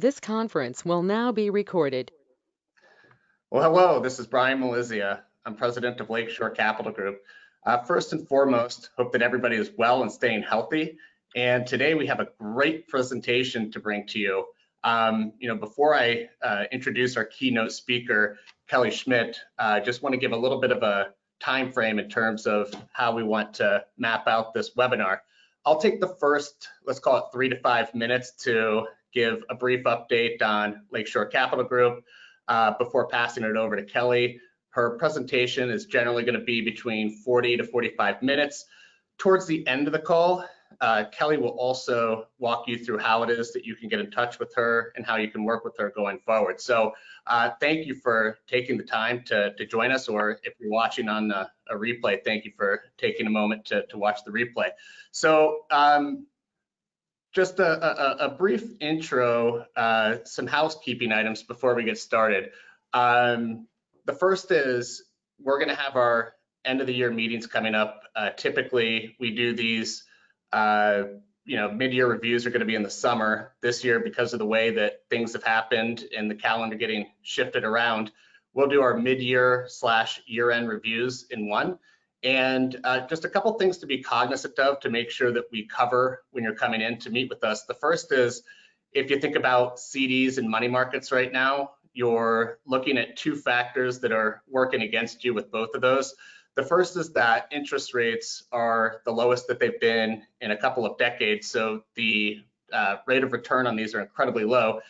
This conference will now be recorded. Well, hello, this is Brian Malizia. I'm president of Lakeshore Capital Group. First and foremost, hope that everybody is well and staying healthy. And today we have a great presentation to bring to you. Before I introduce our keynote speaker, Kelly Schmidt, I just want to give a little bit of a time frame in terms of how we want to map out this webinar. I'll take the first, let's call it 3 to 5 minutes to give a brief update on Lakeshore Capital Group before passing it over to Kelly. Her presentation is generally going to be between 40 to 45 minutes. Towards the end of the call, Kelly will also walk you through how it is that you can get in touch with her and how you can work with her going forward. So thank you for taking the time to join us, or if you're watching on a replay, thank you for taking a moment to watch the replay. So just a brief intro, some housekeeping items before we get started. The first is we're going to have our end of the year meetings coming up. Typically, we do these, mid-year reviews are going to be in the summer. This year, because of the way that things have happened and the calendar getting shifted around, we'll do our mid-year / year-end reviews in one. And just a couple things to be cognizant of to make sure that we cover when you're coming in to meet with us. The first is, if you think about CDs and money markets right now, you're looking at two factors that are working against you with both of those. The first is that interest rates are the lowest that they've been in a couple of decades, so the rate of return on these are incredibly low.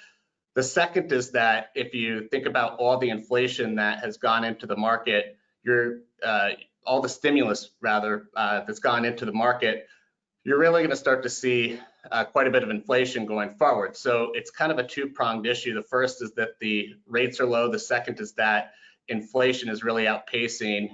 The second is that if you think about all the inflation that has gone into the market, all the stimulus rather that's gone into the market, you're really going to start to see quite a bit of inflation going forward. So it's kind of a two-pronged issue. The first is that the rates are low. The second is that inflation is really outpacing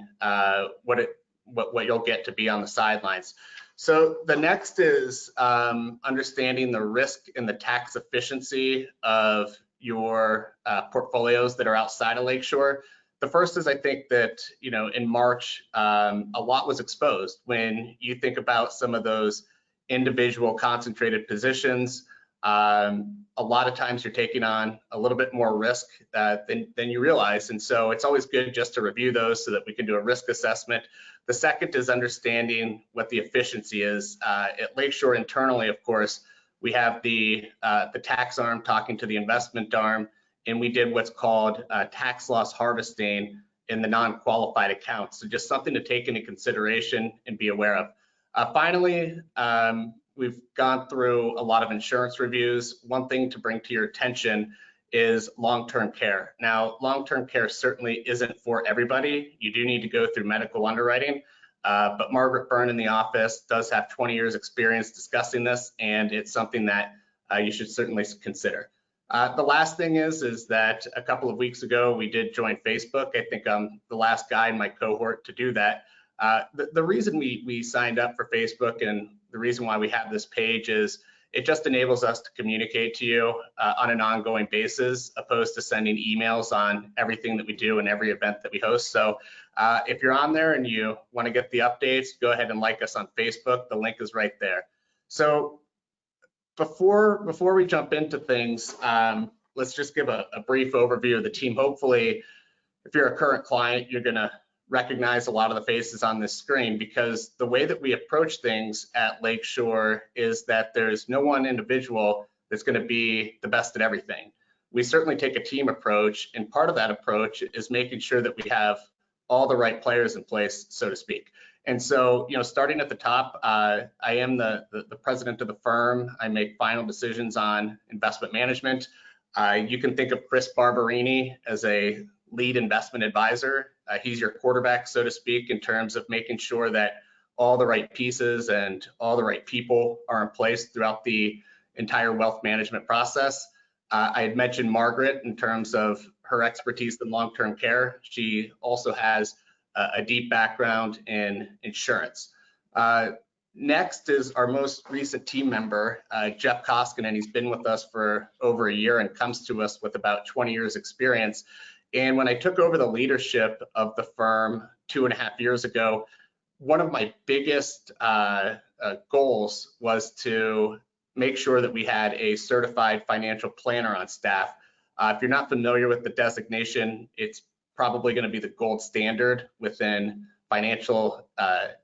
what you'll get to be on the sidelines. So the next is understanding the risk and the tax efficiency of your portfolios that are outside of Lakeshore. The first is, I think that, in March, a lot was exposed. When you think about some of those individual concentrated positions, a lot of times you're taking on a little bit more risk than you realize. And so it's always good just to review those so that we can do a risk assessment. The second is understanding what the efficiency is. At Lakeshore internally, of course, we have the tax arm talking to the investment arm, and we did what's called tax loss harvesting in the non-qualified accounts. So just something to take into consideration and be aware of. Finally, we've gone through a lot of insurance reviews. One thing to bring to your attention is long-term care. Now, long-term care certainly isn't for everybody. You do need to go through medical underwriting, but Margaret Byrne in the office does have 20 years experience discussing this, and it's something that you should certainly consider. The last thing is that a couple of weeks ago, we did join Facebook. I think I'm the last guy in my cohort to do that. The reason we signed up for Facebook and the reason why we have this page is it just enables us to communicate to you on an ongoing basis, opposed to sending emails on everything that we do and every event that we host. So if you're on there and you want to get the updates, go ahead and like us on Facebook. The link is right there. So before we jump into things, let's just give a brief overview of the team. Hopefully, if you're a current client, you're going to recognize a lot of the faces on this screen, because the way that we approach things at Lakeshore is that there's no one individual that's going to be the best at everything. We certainly take a team approach, and part of that approach is making sure that we have all the right players in place, so to speak. And so, starting at the top, I am the president of the firm. I make final decisions on investment management. You can think of Chris Barberini as a lead investment advisor. He's your quarterback, so to speak, in terms of making sure that all the right pieces and all the right people are in place throughout the entire wealth management process. I had mentioned Margaret in terms of her expertise in long-term care. She also has a deep background in insurance. Next is our most recent team member, Jeff Koskinen. He's been with us for over a year and comes to us with about 20 years experience. And when I took over the leadership of the firm 2.5 years ago, one of my biggest goals was to make sure that we had a certified financial planner on staff. If you're not familiar with the designation, it's probably going to be the gold standard within financial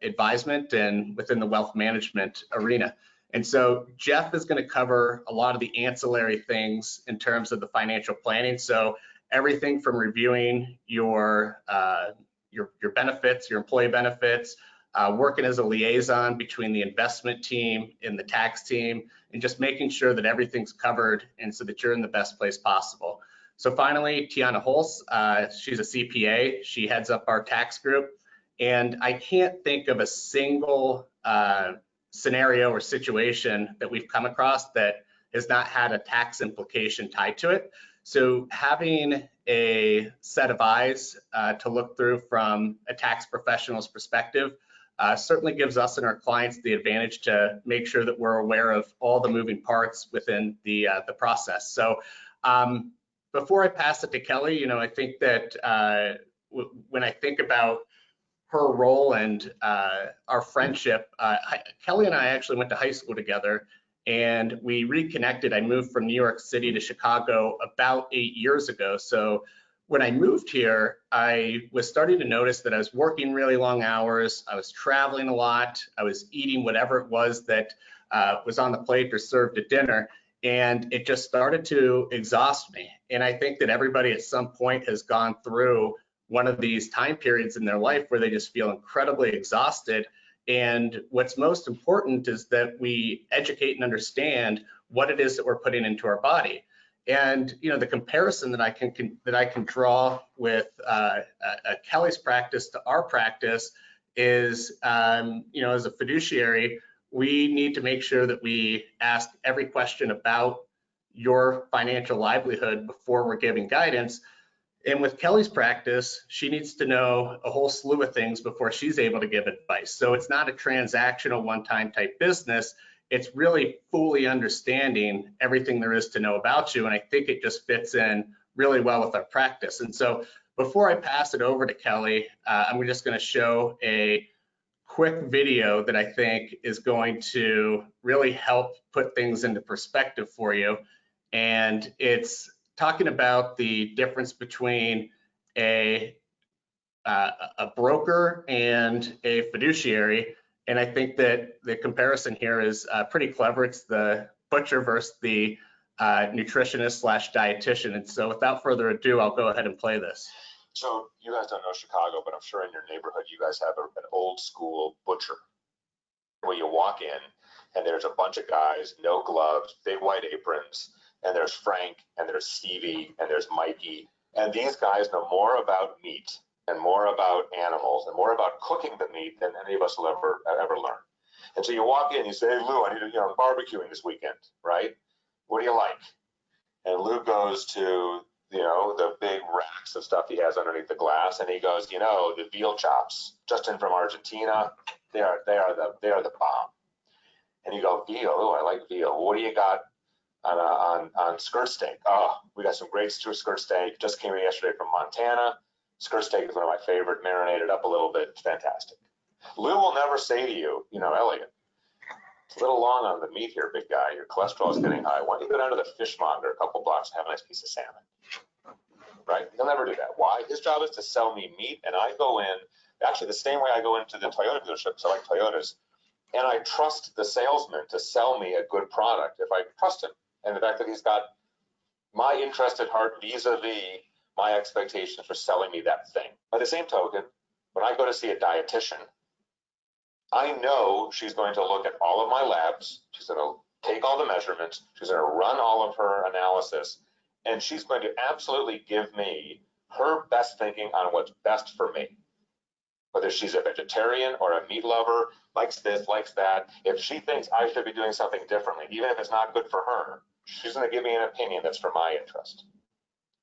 advisement and within the wealth management arena. And so Jeff is going to cover a lot of the ancillary things in terms of the financial planning. So everything from reviewing your benefits, your employee benefits, working as a liaison between the investment team and the tax team, and just making sure that everything's covered and so that you're in the best place possible. So finally, Tiana Holz, she's a CPA. She heads up our tax group. And I can't think of a single scenario or situation that we've come across that has not had a tax implication tied to it. So having a set of eyes to look through from a tax professional's perspective certainly gives us and our clients the advantage to make sure that we're aware of all the moving parts within the process. So before I pass it to Kelly, I think that when I think about her role and our friendship, Kelly and I actually went to high school together, and we reconnected. I moved from New York City to Chicago about 8 years ago. So when I moved here, I was starting to notice that I was working really long hours. I was traveling a lot. I was eating whatever it was that was on the plate or served at dinner. And it just started to exhaust me. And I think that everybody at some point has gone through one of these time periods in their life where they just feel incredibly exhausted. And what's most important is that we educate and understand what it is that we're putting into our body. And the comparison that I can draw with Kelly's practice to our practice is, as a fiduciary, we need to make sure that we ask every question about your financial livelihood before we're giving guidance. And with Kelly's practice, she needs to know a whole slew of things before she's able to give advice. So it's not a transactional one-time type business. It's really fully understanding everything there is to know about you. And I think it just fits in really well with our practice. And so before I pass it over to Kelly, I'm just going to show a quick video that I think is going to really help put things into perspective for you. And it's talking about the difference between a broker and a fiduciary. And I think that the comparison here is pretty clever. It's the butcher versus the nutritionist slash dietitian. And so without further ado, I'll go ahead and play this. So you guys don't know Chicago, but I'm sure in your neighborhood, you guys have an old school butcher where you walk in and there's a bunch of guys, no gloves, big white aprons, and there's Frank and there's Stevie and there's Mikey. And these guys know more about meat and more about animals and more about cooking the meat than any of us will ever learn. And so you walk in, you say, hey, Lou, I need to, I'm barbecuing this weekend, right? What do you like? And Lou goes to, the big racks of stuff he has underneath the glass, and he goes, the veal chops, just in from Argentina, they are the bomb. And you go, veal, oh, I like veal. What do you got on skirt steak? Oh, we got some great skirt steak, just came in yesterday from Montana. Skirt steak is one of my favorite, marinated up a little bit, it's fantastic. Lou will never say to you, Elliot, it's a little long on the meat here, big guy. Your cholesterol is getting high. Why don't you go down to the fishmonger a couple blocks and have a nice piece of salmon? Right? He'll never do that. Why? His job is to sell me meat, and I go in, actually the same way I go into the Toyota dealership, so I like Toyotas, and I trust the salesman to sell me a good product if I trust him. And the fact that he's got my interest at heart vis-a-vis my expectations for selling me that thing. By the same token, when I go to see a dietitian, I know she's going to look at all of my labs, she's going to take all the measurements, she's going to run all of her analysis, and she's going to absolutely give me her best thinking on what's best for me. Whether she's a vegetarian or a meat lover, likes this, likes that, if she thinks I should be doing something differently, even if it's not good for her, she's going to give me an opinion that's for my interest.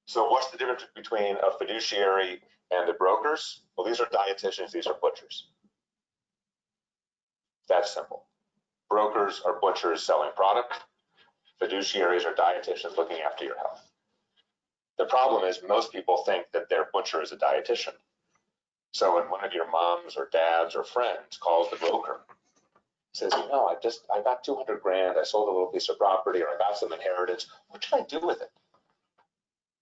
So what's the difference between a fiduciary and the brokers? Well, these are dietitians, these are butchers. That's simple. Brokers are butchers selling product. Fiduciaries are dietitians looking after your health. The problem is most people think that their butcher is a dietitian. So when one of your moms or dads or friends calls the broker says, you know, I got 200 grand, I sold a little piece of property, or I got some inheritance. What should I do with it?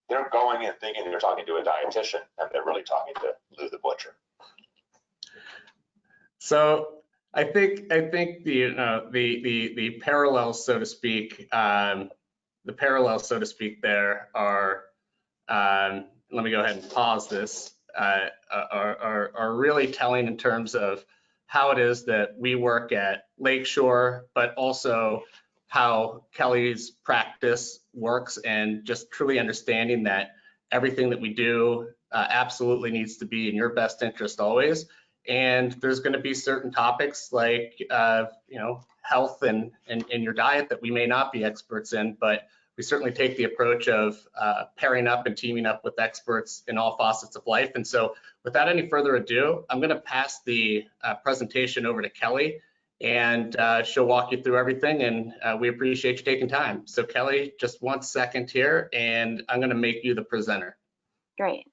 They're going in thinking they're talking to a dietitian, and they're really talking to Lou the butcher. So I think the parallels, so to speak, there are. Let me go ahead and pause this. Are really telling in terms of how it is that we work at Lakeshore, but also how Kelly's practice works, and just truly understanding that everything that we do absolutely needs to be in your best interest always. And there's going to be certain topics like health and your diet that we may not be experts in, but we certainly take the approach of pairing up and teaming up with experts in all facets of life. And so without any further ado, I'm going to pass the presentation over to Kelly, and she'll walk you through everything, and we appreciate you taking time. So Kelly, just 1 second here, and I'm going to make you the presenter. Great.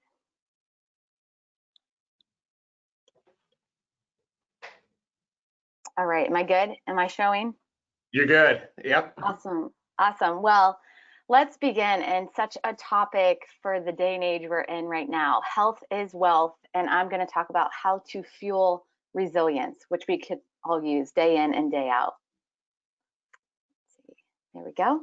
All right, am I good? Am I showing? You're good. Yep. Awesome. Awesome. Well, let's begin in such a topic for the day and age we're in right now. Health is wealth, and I'm going to talk about how to fuel resilience, which we could all use day in and day out. Let's see. There we go.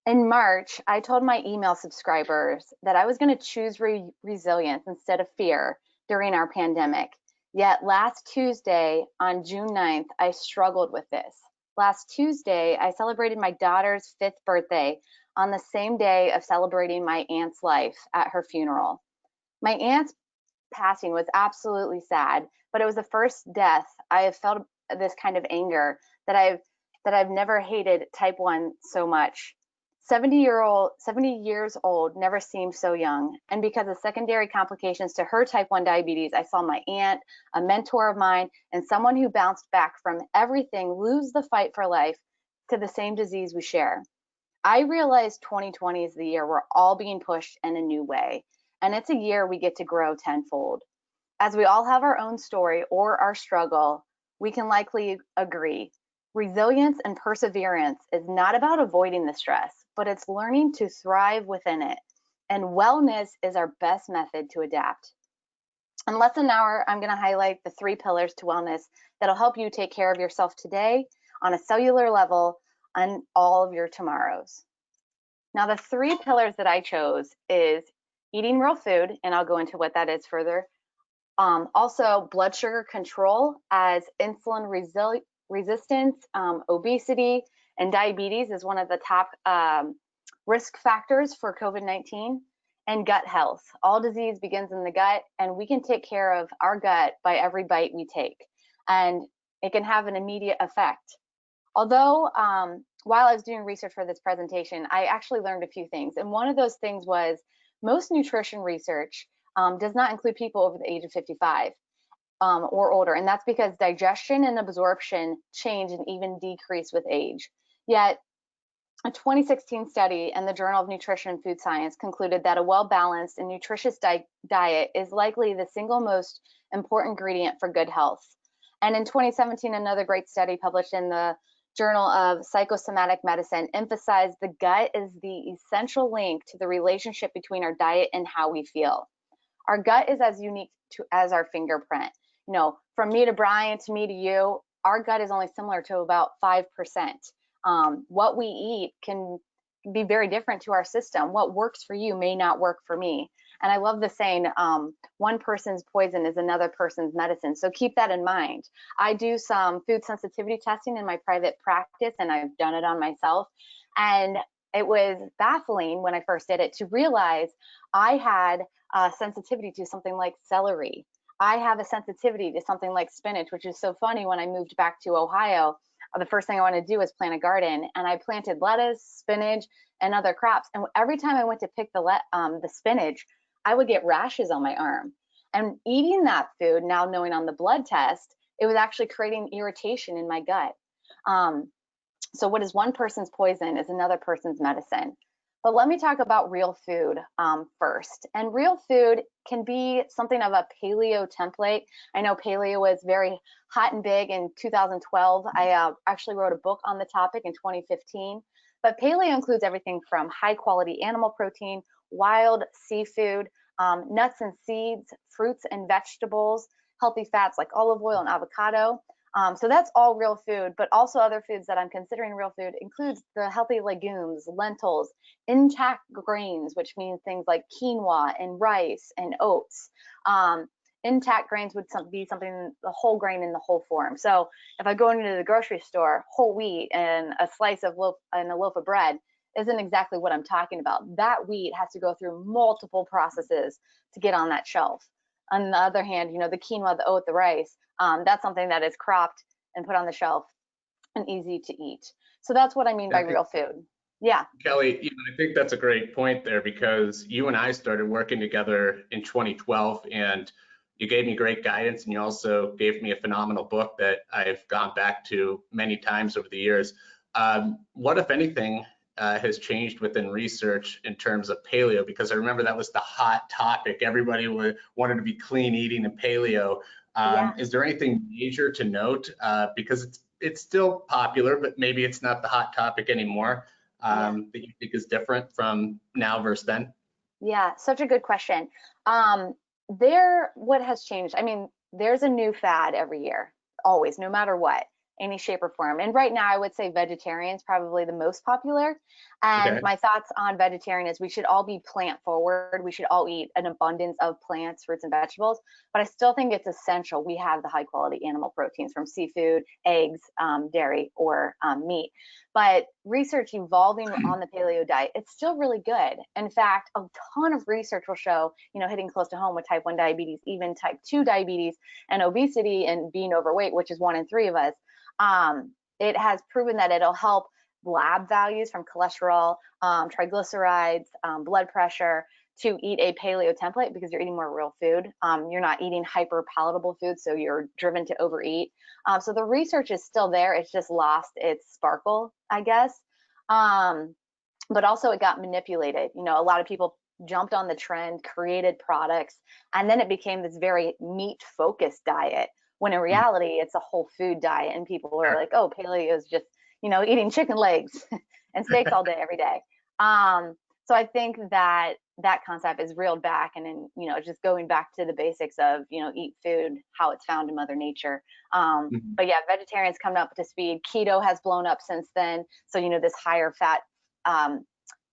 In March, I told my email subscribers that I was going to choose resilience instead of fear during our pandemic. Yet last Tuesday, on June 9th, I struggled with this. Last Tuesday, I celebrated my daughter's 5th birthday on the same day of celebrating my aunt's life at her funeral. My aunt's passing was absolutely sad, but it was the first death I have felt this kind of anger that I've never hated type 1 so much. 70 years old never seemed so young. And because of secondary complications to her type 1 diabetes, I saw my aunt, a mentor of mine, and someone who bounced back from everything lose the fight for life to the same disease we share. I realized 2020 is the year we're all being pushed in a new way. And it's a year we get to grow tenfold. As we all have our own story or our struggle, we can likely agree. Resilience and perseverance is not about avoiding the stress, but it's learning to thrive within it. And wellness is our best method to adapt. In less than an hour, I'm going to highlight the 3 pillars to wellness that'll help you take care of yourself today on a cellular level and all of your tomorrows. Now, the 3 pillars that I chose is eating real food, and I'll go into what that is further. Also, blood sugar control, as insulin resistance, obesity, and diabetes is one of the top risk factors for COVID-19, and gut health. All disease begins in the gut, and we can take care of our gut by every bite we take, and it can have an immediate effect. Although, while I was doing research for this presentation, I actually learned a few things, and one of those things was most nutrition research does not include people over the age of 55. Or older, and that's because digestion and absorption change and even decrease with age. Yet, a 2016 study in the Journal of Nutrition and Food Science concluded that a well-balanced and nutritious diet is likely the single most important ingredient for good health. And in 2017, another great study published in the Journal of Psychosomatic Medicine emphasized the gut is the essential link to the relationship between our diet and how we feel. Our gut is as unique as our fingerprint. You know, from me to Brian, to me to you, our gut is only similar to about 5%. What we eat can be very different to our system. What works for you may not work for me. And I love the saying, one person's poison is another person's medicine. So keep that in mind. I do some food sensitivity testing in my private practice, and I've done it on myself. And it was baffling when I first did it to realize I had sensitivity to something like celery. I have a sensitivity to something like spinach, which is so funny. When I moved back to Ohio, the first thing I wanted to do was plant a garden, and I planted lettuce, spinach, and other crops. And every time I went to pick the spinach, I would get rashes on my arm. And eating that food, now knowing on the blood test, it was actually creating irritation in my gut. So what is one person's poison is another person's medicine. But let me talk about real food first. And real food can be something of a paleo template. I know paleo was very hot and big in 2012. I actually wrote a book on the topic in 2015. But paleo includes everything from high quality animal protein, wild seafood, nuts and seeds, fruits and vegetables, healthy fats like olive oil and avocado. So that's all real food, but also other foods that I'm considering real food includes the healthy legumes, lentils, intact grains, which means things like quinoa and rice and oats. Intact grains would be something, the whole grain in the whole form. So if I go into the grocery store, whole wheat and a slice of loaf and a loaf of bread isn't exactly what I'm talking about. That wheat has to go through multiple processes to get on that shelf. On the other hand, the quinoa, the oat, the rice, that's something that is cropped and put on the shelf and easy to eat. So that's what I mean by real food. Yeah. Kelly, I think that's a great point there, because you and I started working together in 2012, and you gave me great guidance, and you also gave me a phenomenal book that I've gone back to many times over the years. What, if anything, has changed within research in terms of paleo? Because I remember that was the hot topic. Everybody wanted to be clean eating and paleo. Yeah. Is there anything major to note? Because it's still popular, but maybe it's not the hot topic anymore, that you think is different from now versus then? Yeah, such a good question. What has changed? I mean, there's a new fad every year, always, no matter what, any shape or form. And right now, I would say vegetarian is probably the most popular. And Okay. my thoughts on vegetarian is we should all be plant forward. We should all eat an abundance of plants, fruits, and vegetables. But I still think it's essential we have the high quality animal proteins from seafood, eggs, dairy, or meat. But research evolving on the paleo diet, it's still really good. In fact, a ton of research will show, hitting close to home with type 1 diabetes, even type 2 diabetes and obesity and being overweight, which is 1 in 3 of us. It has proven that it'll help lab values from cholesterol, triglycerides, blood pressure, to eat a paleo template because you're eating more real food. You're not eating hyper palatable food, so you're driven to overeat. So the research is still there. It's just lost its sparkle, I guess. But also it got manipulated. A lot of people jumped on the trend, created products, and then it became this very meat focused diet, when in reality it's a whole food diet, and people are like, oh, paleo is just eating chicken legs and steaks all day every day. So I think that concept is reeled back, and then just going back to the basics of eat food how it's found in Mother Nature. But yeah, vegetarians coming up to speed. Keto has blown up since then, so this higher fat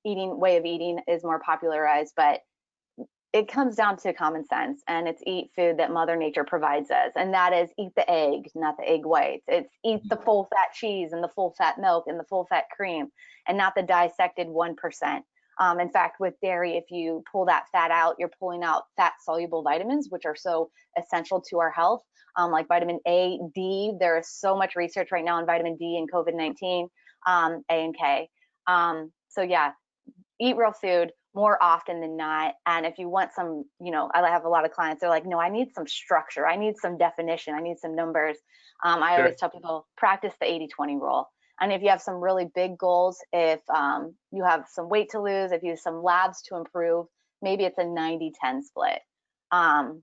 eating way of eating is more popularized, but it comes down to common sense, and it's eat food that Mother Nature provides us, and that is eat the egg, not the egg whites. It's eat the full fat cheese and the full fat milk and the full fat cream, and not the dissected 1%. In fact, with dairy, if you pull that fat out, you're pulling out fat soluble vitamins, which are so essential to our health, like vitamin A, D. There is so much research right now on vitamin D and COVID-19, A and K. So yeah, eat real food more often than not. And if you want some, I have a lot of clients, they're like, no, I need some structure. I need some definition. I need some numbers. I always tell people, practice the 80-20 rule. And if you have some really big goals, if you have some weight to lose, if you have some labs to improve, maybe it's a 90-10 split. And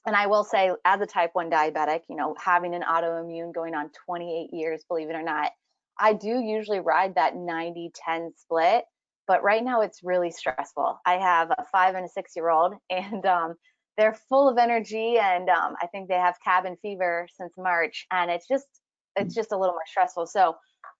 I will say, as a type 1 diabetic, having an autoimmune going on 28 years, believe it or not, I do usually ride that 90-10 split. But right now it's really stressful. I have a 5 and a 6-year-old, and they're full of energy, and I think they have cabin fever since March, and it's just a little more stressful. So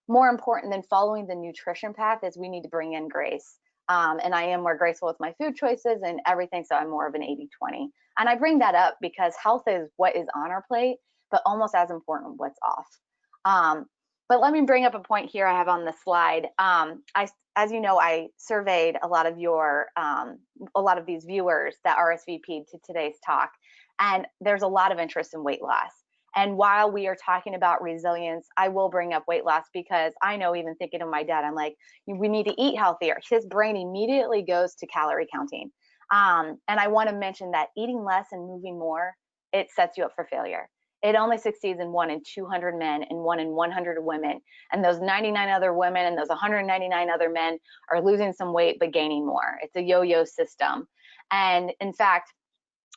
more important than following the nutrition path is we need to bring in grace. And I am more graceful with my food choices and everything, so I'm more of an 80-20. And I bring that up because health is what is on our plate, but almost as important what's off. But let me bring up a point here I have on the slide. As you know, I surveyed a lot of these viewers that RSVP'd to today's talk, and there's a lot of interest in weight loss. And while we are talking about resilience, I will bring up weight loss because I know, even thinking of my dad, I'm like, we need to eat healthier. His brain immediately goes to calorie counting. And I want to mention that eating less and moving more, it sets you up for failure. it only succeeds in 1 in 200 men and 1 in 100 women. And those 99 other women and those 199 other men are losing some weight but gaining more. It's a yo-yo system. And in fact,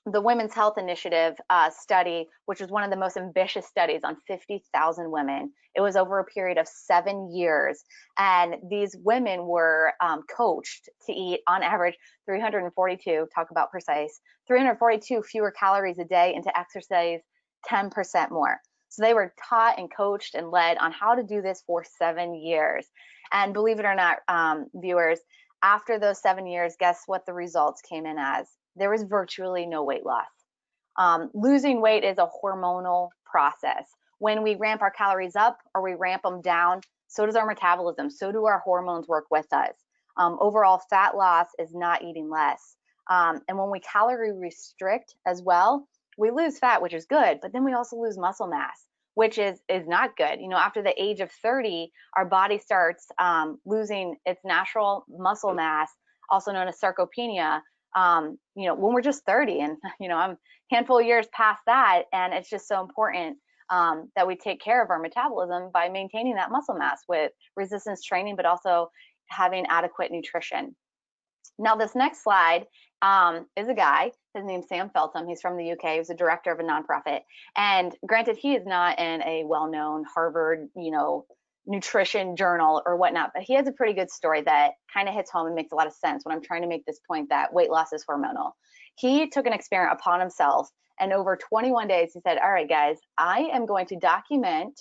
the Women's Health Initiative study, which was one of the most ambitious studies on 50,000 women. It was over a period of 7 years. And these women were coached to eat, on average, 342, talk about precise, 342 fewer calories a day, and to exercise 10% more. So they were taught and coached and led on how to do this for 7 years. And believe it or not, viewers, after those 7 years, guess what the results came in as? There was virtually no weight loss. Losing weight is a hormonal process. When we ramp our calories up or we ramp them down, so does our metabolism, so do our hormones work with us. Overall fat loss is not eating less. And when we calorie restrict as well, we lose fat, which is good, but then we also lose muscle mass, which is not good. You know, after the age of 30, our body starts losing its natural muscle mass, also known as sarcopenia, you know, when we're just 30, and, you know, I'm a handful of years past that. And it's just so important that we take care of our metabolism by maintaining that muscle mass with resistance training, but also having adequate nutrition. Now, this next slide is a guy. His name's Sam Feltham. He's from the UK. He's a director of a nonprofit. And granted, he is not in a well-known Harvard, you know, nutrition journal or whatnot, but he has a pretty good story that kind of hits home and makes a lot of sense when I'm trying to make this point that weight loss is hormonal. He took an experiment upon himself, and over 21 days, he said, all right, guys, I am going to document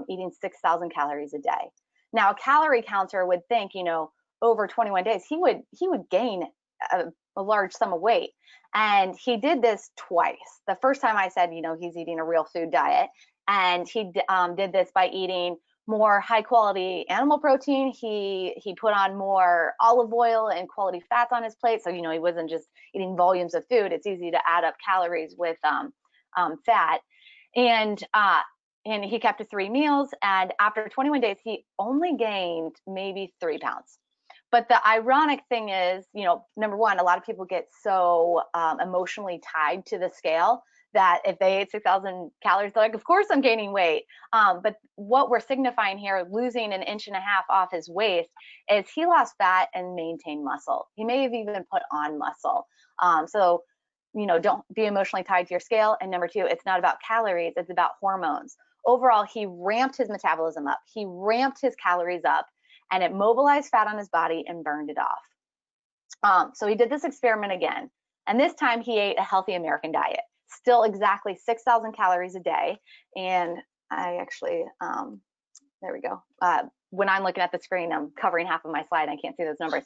eating 6,000 calories a day. Now, a calorie counter would think, you know, over 21 days, he would gain a large sum of weight. And he did this twice. The first time I said, you know, he's eating a real food diet, and he did this by eating more high quality animal protein. He put on more olive oil and quality fats on his plate. So, you know, he wasn't just eating volumes of food. It's easy to add up calories with fat. And he kept to 3 meals. And after 21 days, he only gained maybe 3 pounds. But the ironic thing is, you know, number one, a lot of people get so emotionally tied to the scale that if they ate 6,000 calories, they're like, of course I'm gaining weight. But what we're signifying here, losing 1.5 inches off his waist, is he lost fat and maintained muscle. He may have even put on muscle. So, you know, don't be emotionally tied to your scale. And number two, it's not about calories, it's about hormones. Overall, he ramped his metabolism up. He ramped his calories up, and it mobilized fat on his body and burned it off. So he did this experiment again. And this time he ate a healthy American diet. Still exactly 6,000 calories a day. And I actually, there we go. When I'm looking at the screen, I'm covering half of my slide. I can't see those numbers.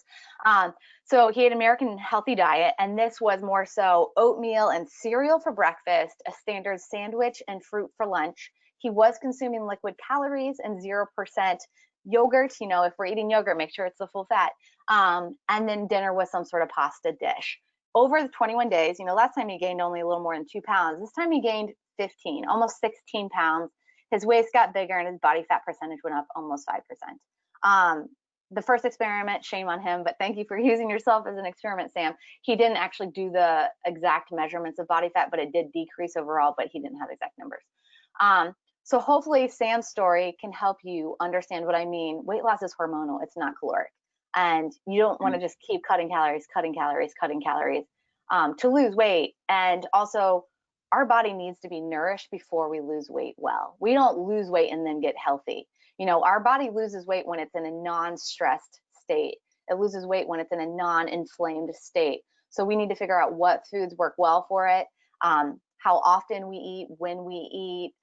So he ate American healthy diet, and this was more so oatmeal and cereal for breakfast, a standard sandwich and fruit for lunch. He was consuming liquid calories and 0% yogurt. You know, if we're eating yogurt, make sure it's the full fat. And then dinner was some sort of pasta dish. Over the 21 days, you know, last time he gained only a little more than 2 pounds. This time he gained 15, almost 16 pounds. His waist got bigger and his body fat percentage went up almost 5%. The first experiment, shame on him, but thank you for using yourself as an experiment, Sam. He didn't actually do the exact measurements of body fat, but it did decrease overall, but he didn't have exact numbers. So hopefully Sam's story can help you understand what I mean. Weight loss is hormonal, it's not caloric. And you don't want to just keep cutting calories to lose weight. And also, our body needs to be nourished before we lose weight well. We don't lose weight and then get healthy. You know, our body loses weight when it's in a non-stressed state. It loses weight when it's in a non-inflamed state. So we need to figure out what foods work well for it, how often we eat, when we eat,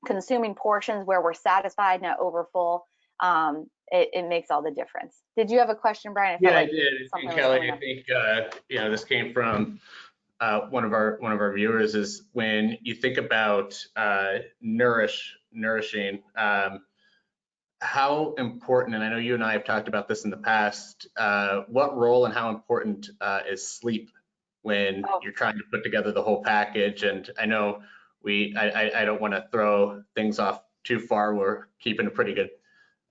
consuming portions where we're satisfied, not overfull. It makes all the difference. Did you have a question, Brian? I did. And Kelly, I think you know, this came from one of our viewers. Is when you think about nourishing, how important, and I know you and I have talked about this in the past, what role and how important is sleep when you're trying to put together the whole package? And I know I don't want to throw things off too far. We're keeping a pretty good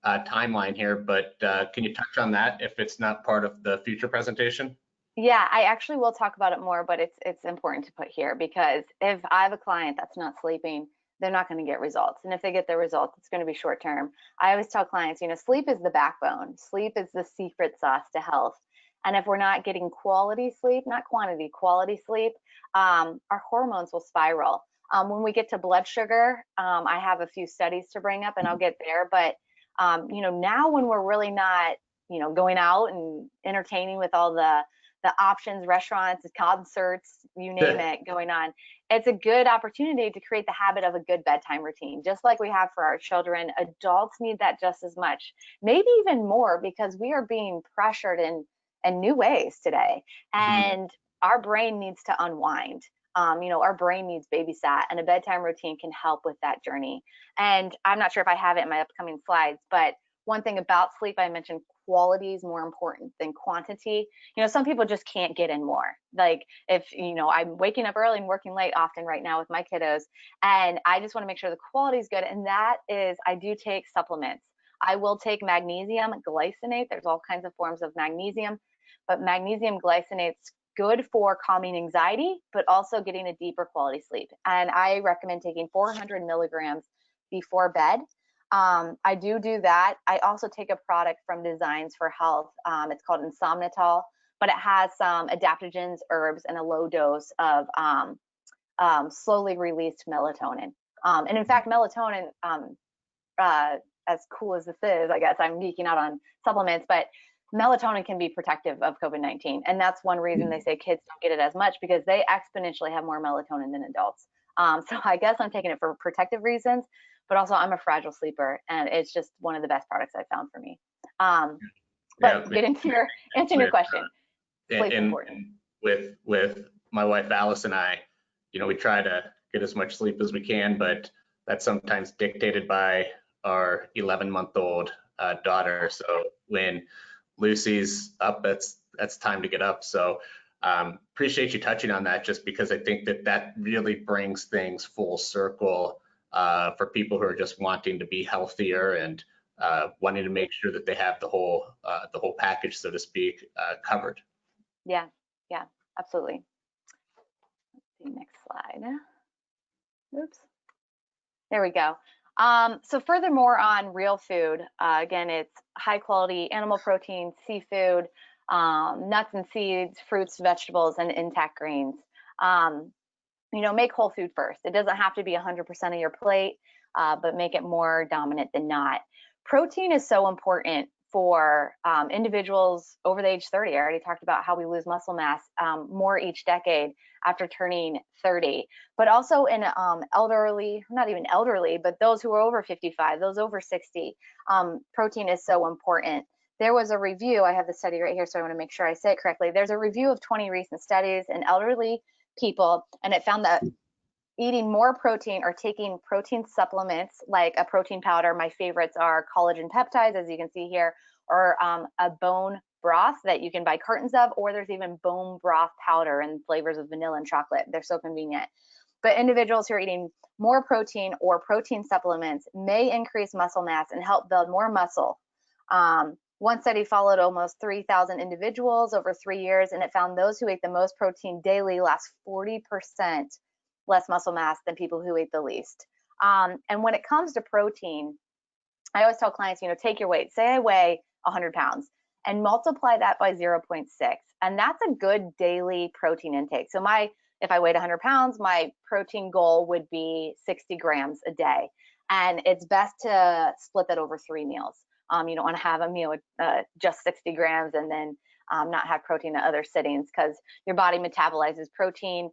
timeline here, but can you touch on that if it's not part of the future presentation? Yeah, I actually will talk about it more, but it's important to put here because if I have a client that's not sleeping, they're not going to get results. And if they get the results, it's going to be short term. I always tell clients, sleep is the backbone. Sleep is the secret sauce to health. And if we're not getting quality sleep, not quantity, quality sleep, our hormones will spiral. When we get to blood sugar, I have a few studies to bring up and I'll get there. But, now when we're really not, going out and entertaining with all the options, restaurants, concerts, you name it, going on. It's a good opportunity to create the habit of a good bedtime routine, just like we have for our children. Adults need that just as much, maybe even more, because we are being pressured in new ways today. And our brain needs to unwind. Our brain needs babysat, and a bedtime routine can help with that journey. And I'm not sure if I have it in my upcoming slides, but one thing about sleep, I mentioned quality is more important than quantity. Some people just can't get in more. Like if, I'm waking up early and working late often right now with my kiddos, and I just want to make sure the quality is good. And that is, I do take supplements. I will take magnesium glycinate. There's all kinds of forms of magnesium, but magnesium glycinate's good for calming anxiety, but also getting a deeper quality sleep. And I recommend taking 400 milligrams before bed. I do that. I also take a product from Designs for Health. It's called Insomnitol, but it has some adaptogens, herbs, and a low dose of slowly released melatonin. And in fact, melatonin, as cool as this is, I guess I'm geeking out on supplements, but melatonin can be protective of COVID-19. And that's one reason they say kids don't get it as much, because they exponentially have more melatonin than adults. So I guess I'm taking it for protective reasons, but also I'm a fragile sleeper, and it's just one of the best products I've found for me. But get into answering your question. Sleep's important. With my wife Alice and I, we try to get as much sleep as we can, but that's sometimes dictated by our 11-month-old daughter. So when Lucy's up, that's time to get up. So appreciate you touching on that, just because I think that really brings things full circle for people who are just wanting to be healthier and wanting to make sure that they have the whole package, so to speak, covered. Yeah, absolutely. Let's see, next slide. Oops. There we go. So furthermore, on real food, again, it's high quality animal protein, seafood, nuts and seeds, fruits, vegetables, and intact greens. Make whole food first. It doesn't have to be 100% of your plate, but make it more dominant than not. Protein is so important for individuals over the age 30. I already talked about how we lose muscle mass more each decade after turning 30, but also in elderly, not even elderly, but those who are over 55, those over 60, protein is so important. There was a review, I have the study right here, so I want to make sure I say it correctly. There's a review of 20 recent studies in elderly people, and it found that eating more protein or taking protein supplements like a protein powder, my favorites are collagen peptides, as you can see here, or a bone broth that you can buy cartons of, or there's even bone broth powder in flavors of vanilla and chocolate. They're so convenient. But individuals who are eating more protein or protein supplements may increase muscle mass and help build more muscle. One study followed almost 3,000 individuals over 3 years, and it found those who ate the most protein daily lost 40% less muscle mass than people who ate the least. And when it comes to protein, I always tell clients, take your weight. Say I weigh 100 pounds and multiply that by 0.6. And that's a good daily protein intake. So if I weighed 100 pounds, my protein goal would be 60 grams a day. And it's best to split that over 3 meals. You don't want to have a meal with just 60 grams and then not have protein at other sittings, because your body metabolizes protein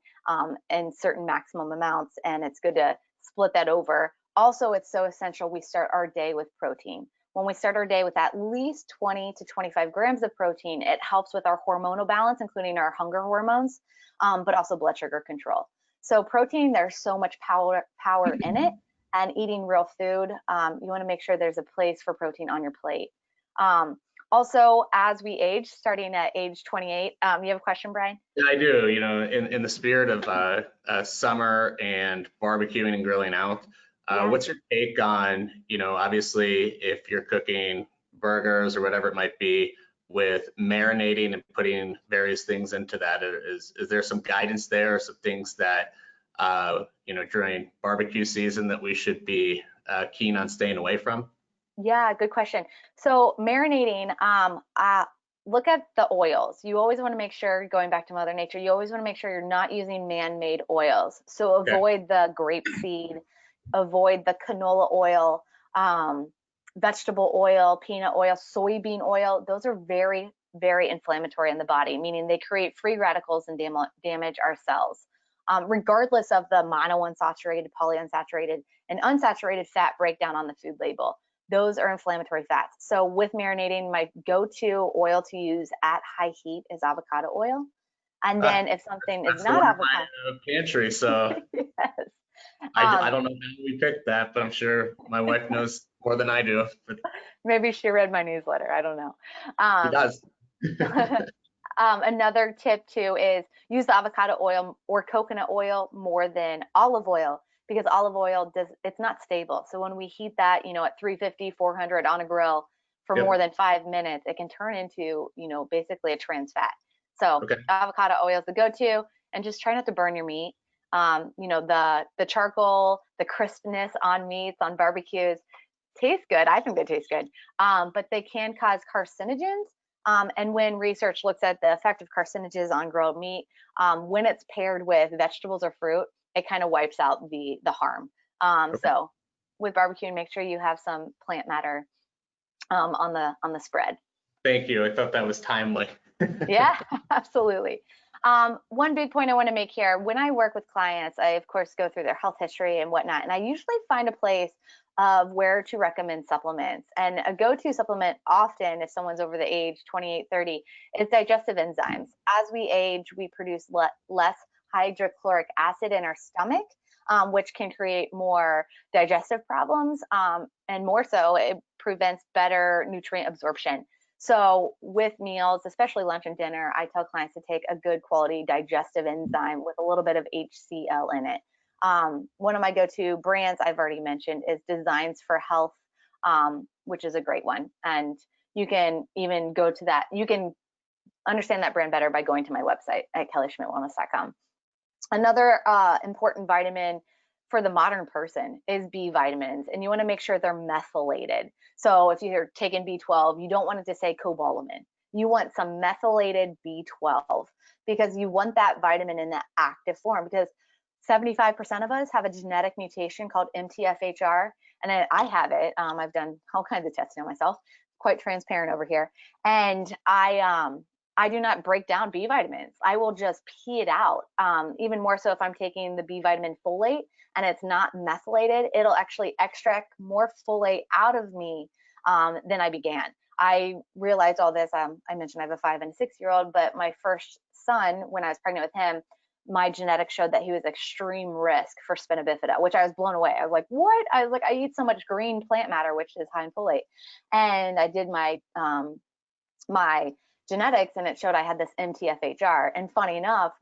in certain maximum amounts, and it's good to split that over. Also, it's so essential we start our day with protein. When we start our day with at least 20 to 25 grams of protein, it helps with our hormonal balance, including our hunger hormones, but also blood sugar control. So protein, there's so much power in it. And eating real food, you want to make sure there's a place for protein on your plate. Also, as we age, starting at age 28, you have a question, Brian? Yeah, I do. In the spirit of summer and barbecuing and grilling out, what's your take on, obviously, if you're cooking burgers or whatever it might be, with marinating and putting various things into that? Is there some guidance there, some things that, during barbecue season that we should be keen on staying away from? Yeah, good question. So marinating, look at the oils. You always want to make sure, going back to Mother Nature, you always want to make sure you're not using man-made oils. So avoid the grapeseed, avoid the canola oil, vegetable oil, peanut oil, soybean oil. Those are very, very inflammatory in the body, meaning they create free radicals and damage our cells. Regardless of the monounsaturated, polyunsaturated, and unsaturated fat breakdown on the food label. Those are inflammatory fats. So with marinating, my go-to oil to use at high heat is avocado oil. And then if something is not avocado, pantry, so yes. I don't know how we picked that, but I'm sure my wife knows more than I do. But maybe she read my newsletter. I don't know. she does. Another tip too is use the avocado oil or coconut oil more than olive oil, because olive oil it's not stable. So when we heat that, at 350, 400 on a grill for more than 5 minutes, it can turn into, basically a trans fat. So avocado oil is the go-to, and just try not to burn your meat. The charcoal, the crispness on meats, on barbecues taste good. I think they taste good, but they can cause carcinogens. And when research looks at the effect of carcinogens on grilled meat, when it's paired with vegetables or fruit, it kind of wipes out the harm. So with barbecuing, make sure you have some plant matter on the spread. Thank you. I thought that was timely. Yeah, absolutely. One big point I want to make here, when I work with clients, I of course go through their health history and whatnot, and I usually find a place of where to recommend supplements. And a go-to supplement often, if someone's over the age 28, 30, is digestive enzymes. As we age, we produce less hydrochloric acid in our stomach, which can create more digestive problems, and more so, it prevents better nutrient absorption. So with meals, especially lunch and dinner, I tell clients to take a good quality digestive enzyme with a little bit of HCl in it. One of my go-to brands I've already mentioned is Designs for Health, which is a great one. And you can even go to that. You can understand that brand better by going to my website at kellyschmidtwellness.com. Another important vitamin for the modern person is B vitamins, and you want to make sure they're methylated. So if you're taking B12, you don't want it to say cobalamin. You want some methylated B12, because you want that vitamin in that active form, because 75% of us have a genetic mutation called MTFHR, and I have it. I've done all kinds of testing on myself, quite transparent over here. And I do not break down B vitamins. I will just pee it out. Even more so if I'm taking the B vitamin folate and it's not methylated, it'll actually extract more folate out of me than I began. I realized all this. I mentioned I have a 5 and 6-year-old, but my first son, when I was pregnant with him, my genetics showed that he was extreme risk for spina bifida, which I was blown away. I was like, what? I was like, I eat so much green plant matter, which is high in folate. And I did my my genetics, and it showed I had this MTFHR. And funny enough,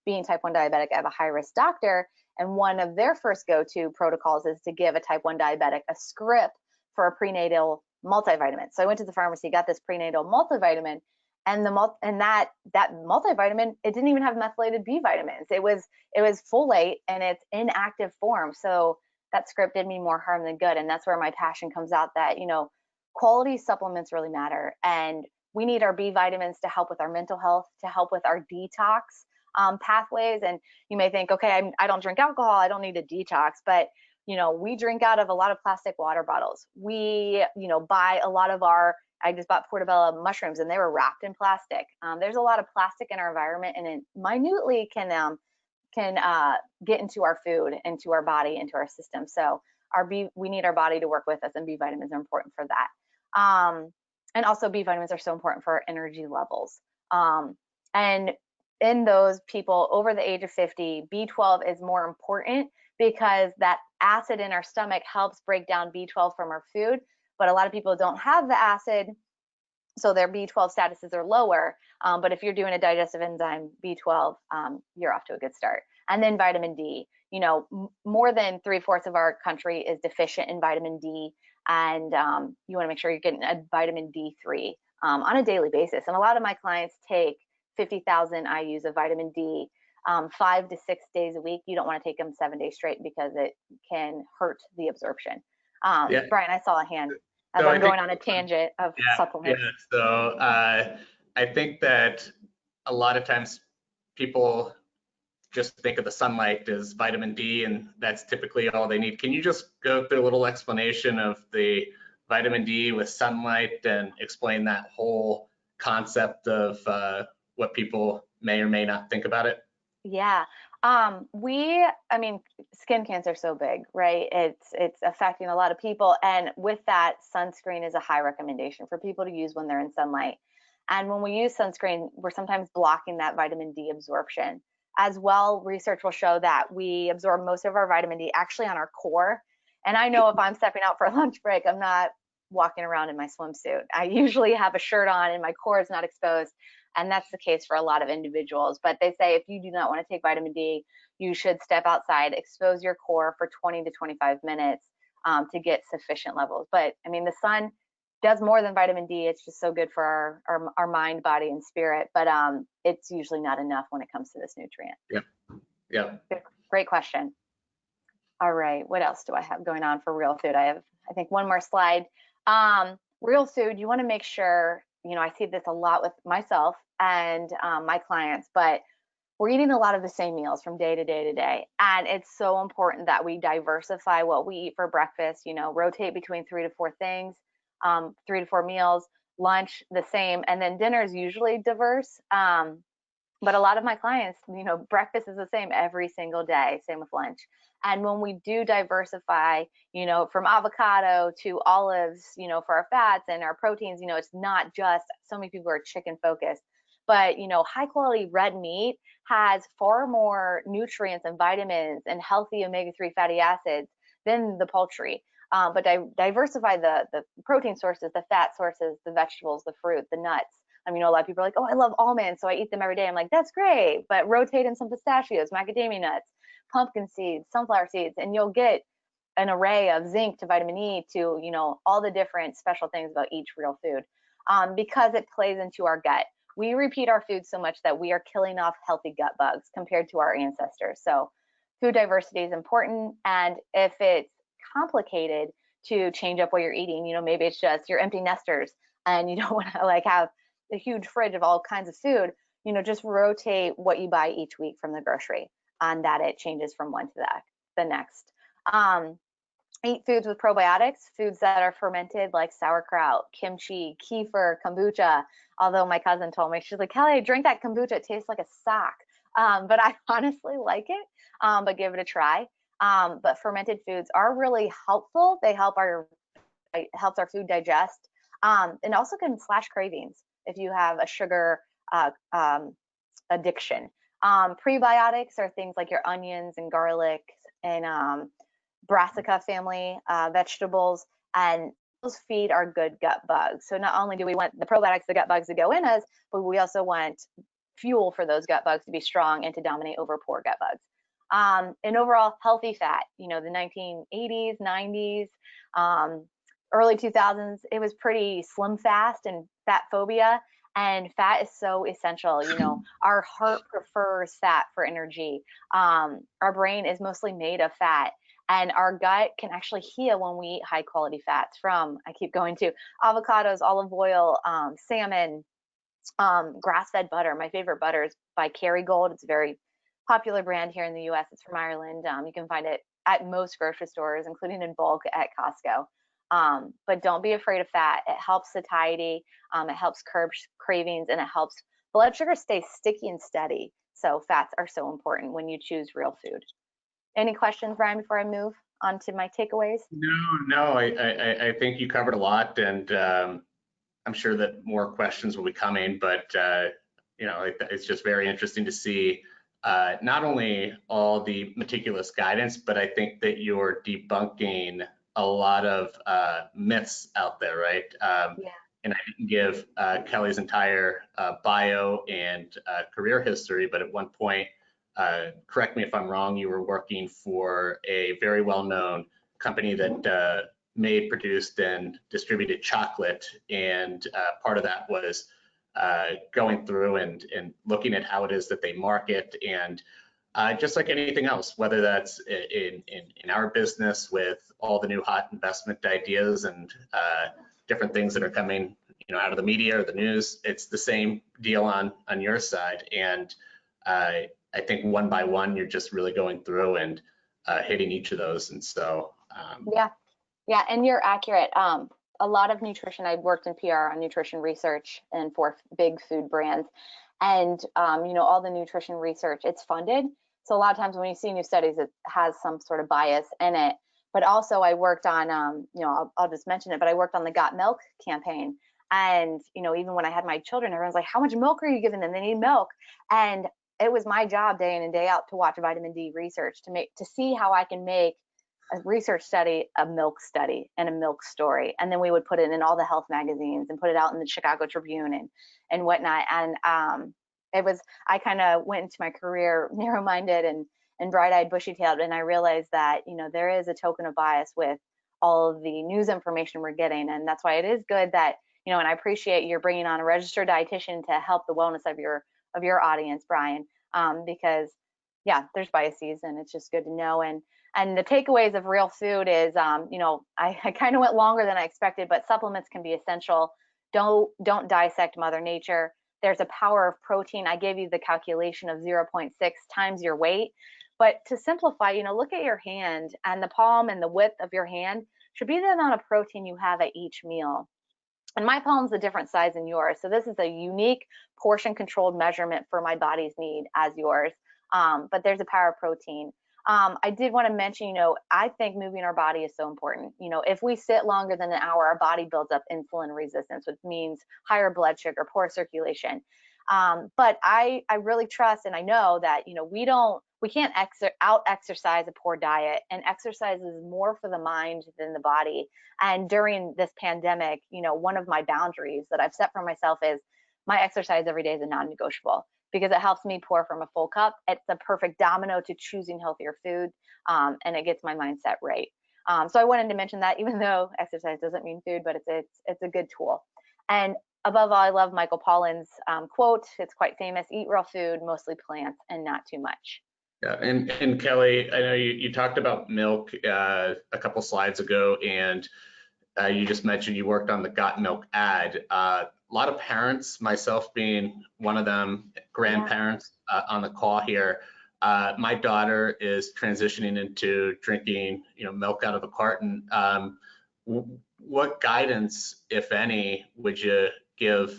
being type 1 diabetic, I have a high-risk doctor, and one of their first go-to protocols is to give a type 1 diabetic a script for a prenatal multivitamin. So I went to the pharmacy, got this prenatal multivitamin, and that multivitamin, it didn't even have methylated B vitamins. It was folate, and it's inactive form. So that script did me more harm than good. And that's where my passion comes out, that, quality supplements really matter. And we need our B vitamins to help with our mental health, to help with our detox pathways. And you may think, okay, I don't drink alcohol, I don't need a detox, but we drink out of a lot of plastic water bottles. We, buy a lot of I just bought portobello mushrooms, and they were wrapped in plastic. There's a lot of plastic in our environment, and it minutely can get into our food, into our body, into our system. So we need our body to work with us, and B vitamins are important for that. And also B vitamins are so important for our energy levels. And in those people over the age of 50, B12 is more important, because that acid in our stomach helps break down B12 from our food. But a lot of people don't have the acid, so their B12 statuses are lower. But if you're doing a digestive enzyme, B12, you're off to a good start. And then vitamin D. More than 3/4 of our country is deficient in vitamin D, and you want to make sure you're getting a vitamin D3 on a daily basis. And a lot of my clients take 50,000 IUs of vitamin D 5 to 6 days a week. You don't want to take them 7 days straight because it can hurt the absorption. Brian, I saw a hand as I'm going on a tangent of supplements. Yeah, so I think that a lot of times people just think of the sunlight as vitamin D, and that's typically all they need. Can you just go through a little explanation of the vitamin D with sunlight and explain that whole concept of what people may or may not think about it? Yeah. I mean, skin cancer is so big, right? It's affecting a lot of people. And with that, sunscreen is a high recommendation for people to use when they're in sunlight. And when we use sunscreen, we're sometimes blocking that vitamin D absorption. As well, research will show that we absorb most of our vitamin D actually on our core. And I know if I'm stepping out for a lunch break, I'm not walking around in my swimsuit. I usually have a shirt on and my core is not exposed. And that's the case for a lot of individuals. But they say if you do not want to take vitamin D, you should step outside, expose your core for 20 to 25 minutes to get sufficient levels. But I mean, the sun does more than vitamin D. It's just so good for our mind, body, and spirit. But it's usually not enough when it comes to this nutrient. Yeah. Great question. All right, what else do I have going on for real food? I think one more slide. Real food, you want to make sure, I see this a lot with myself and my clients, but we're eating a lot of the same meals from day to day to day. And it's so important that we diversify what we eat for breakfast, rotate between 3 to 4 things, 3 to 4 meals, lunch the same, and then dinner is usually diverse. But a lot of my clients, breakfast is the same every single day, same with lunch. And when we do diversify, from avocado to olives, for our fats and our proteins, it's not just, so many people are chicken focused, but, high quality red meat has far more nutrients and vitamins and healthy omega-3 fatty acids than the poultry. But diversify the protein sources, the fat sources, the vegetables, the fruit, the nuts. I mean, a lot of people are like, oh, I love almonds, so I eat them every day. I'm like, that's great, but rotate in some pistachios, macadamia nuts, pumpkin seeds, sunflower seeds, and you'll get an array of zinc to vitamin E to, all the different special things about each real food, because it plays into our gut. We repeat our food so much that we are killing off healthy gut bugs compared to our ancestors. So food diversity is important. And if it's complicated to change up what you're eating, maybe it's just you're empty nesters and you don't want to have a huge fridge of all kinds of food, just rotate what you buy each week from the grocery on that it changes from one to the next. Eat foods with probiotics, foods that are fermented like sauerkraut, kimchi, kefir, kombucha. Although my cousin told me, she's like, Kelly, I drink that kombucha, it tastes like a sock. But I honestly like it, but give it a try. But fermented foods are really helpful. It helps our food digest, and also can slash cravings if you have a sugar addiction. Prebiotics are things like your onions and garlic and brassica family vegetables, and those feed our good gut bugs. So not only do we want the probiotics, the gut bugs to go in us, but we also want fuel for those gut bugs to be strong and to dominate over poor gut bugs. And overall healthy fat, the 1980s, 90s, early 2000s, it was pretty slim fast and fat phobia. And fat is so essential. Our heart prefers fat for energy. Our brain is mostly made of fat, and our gut can actually heal when we eat high quality fats from, I keep going to avocados, olive oil, salmon, grass-fed butter. My favorite butter is by Kerrygold. It's a very popular brand here in the US. It's from Ireland. You can find it at most grocery stores, including in bulk at Costco. But don't be afraid of fat. It helps satiety, it helps curb cravings, and it helps blood sugar stay sticky and steady. So fats are so important when you choose real food. Any questions, Brian, before I move on to my takeaways? No, I think you covered a lot, and I'm sure that more questions will be coming, but it's just very interesting to see not only all the meticulous guidance, but I think that you're debunking a lot of myths out there, right? Yeah. And I didn't give Kelly's entire bio and career history, but at one point, correct me if I'm wrong, you were working for a very well-known company that made, produced, and distributed chocolate, and part of that was going through and looking at how it is that they market, and just like anything else, whether that's in our business with all the new hot investment ideas and different things that are coming, out of the media or the news, it's the same deal on your side. And I think one by one, you're just really going through and hitting each of those. And so yeah, and you're accurate. A lot of nutrition, I worked in PR on nutrition research and for big food brands, and all the nutrition research, it's funded. So a lot of times when you see new studies, it has some sort of bias in it. But also I worked on, I'll just mention it, but I worked on the Got Milk campaign. And, even when I had my children, everyone's like, how much milk are you giving them? They need milk. And it was my job day in and day out to watch vitamin D research to see how I can make a research study, a milk study, and a milk story. And then we would put it in all the health magazines and put it out in the Chicago Tribune and whatnot. And I kind of went into my career narrow-minded and bright-eyed, bushy-tailed, and I realized that, there is a token of bias with all of the news information we're getting. And that's why it is good that, and I appreciate you're bringing on a registered dietitian to help the wellness of your audience, Brian, because yeah, there's biases, and it's just good to know. And the takeaways of real food is, I kind of went longer than I expected, but supplements can be essential. Don't dissect Mother Nature. There's a power of protein. I gave you the calculation of 0.6 times your weight. But to simplify, look at your hand, and the palm and the width of your hand should be the amount of protein you have at each meal. And my palm's a different size than yours. So this is a unique portion controlled measurement for my body's need as yours. But there's a power of protein. I did want to mention, I think moving our body is so important. If we sit longer than an hour, our body builds up insulin resistance, which means higher blood sugar, poor circulation. But I really trust, and I know that, we can't out exercise a poor diet, and exercise is more for the mind than the body. And during this pandemic, one of my boundaries that I've set for myself is my exercise every day is a non-negotiable, because it helps me pour from a full cup. It's a perfect domino to choosing healthier food, and it gets my mindset right. So I wanted to mention that, even though exercise doesn't mean food, but it's a good tool. And above all, I love Michael Pollan's quote. It's quite famous: eat real food, mostly plants, and not too much. Yeah, and Kelly, I know you talked about milk a couple slides ago, and you just mentioned you worked on the Got Milk ad. A lot of parents, myself being one of them, grandparents on the call here. My daughter is transitioning into drinking, milk out of a carton. What guidance, if any, would you give,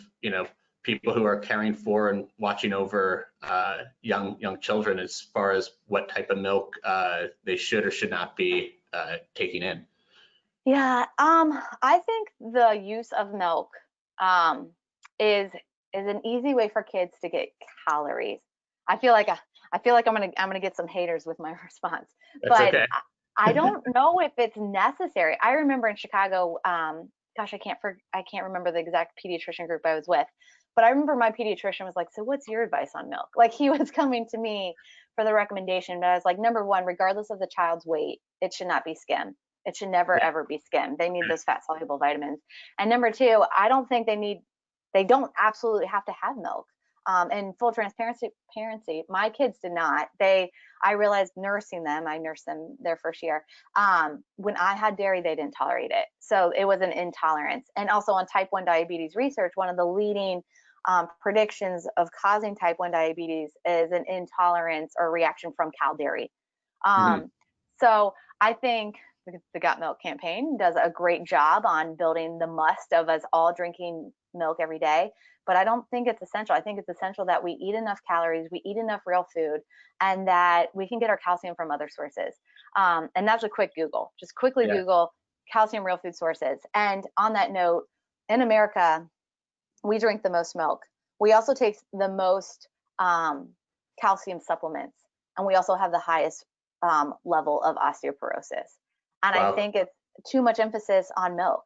people who are caring for and watching over young children, as far as what type of milk they should or should not be taking in? Yeah, I think the use of milk is an easy way for kids to get calories. I feel like I'm gonna get some haters with my response, That's but okay. I don't know if it's necessary. I remember in Chicago, gosh, I can't remember the exact pediatrician group I was with, but I remember my pediatrician was like, "So what's your advice on milk?" Like, he was coming to me for the recommendation, but I was like, number one, regardless of the child's weight, it should not be skim. It should never ever be skimmed. They need those fat soluble vitamins. And number two, I don't think they don't absolutely have to have milk. And full transparency, my kids did not. I realized nursing them, I nursed them their first year. When I had dairy, they didn't tolerate it. So it was an intolerance. And also on type 1 diabetes research, one of the leading predictions of causing type 1 diabetes is an intolerance or reaction from cow dairy. So I think the Got Milk campaign does a great job on building the must of us all drinking milk every day, but I don't think it's essential. I think it's essential that we eat enough calories, we eat enough real food, and that we can get our calcium from other sources. And that's a quick Google. Just quickly Google calcium real food sources. And on that note, in America, we drink the most milk. We also take the most calcium supplements, and we also have the highest level of osteoporosis. And I think it's too much emphasis on milk.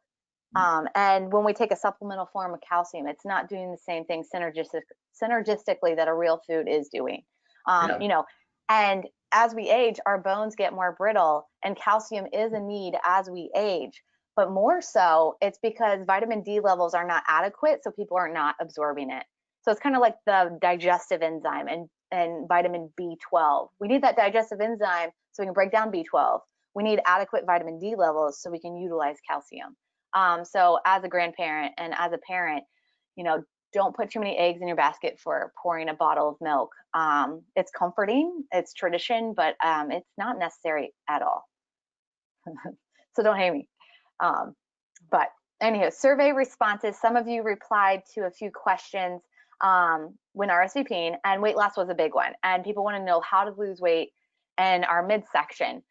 And when we take a supplemental form of calcium, it's not doing the same thing synergistically that a real food is doing. And as we age, our bones get more brittle, and calcium is a need as we age. but more so it's because vitamin D levels are not adequate, so people are not absorbing it. So it's kind of like the digestive enzyme and vitamin B12. We need that digestive enzyme so we can break down B12. We need adequate vitamin D levels so we can utilize calcium. So as a grandparent and as a parent, you know, don't put too many eggs in your basket for pouring a bottle of milk. It's comforting, it's tradition, but it's not necessary at all. So don't hate me. But anyhow, survey responses. Some of you replied to a few questions when RSVPing, and weight loss was a big one. And people want to know how to lose weight in our midsection.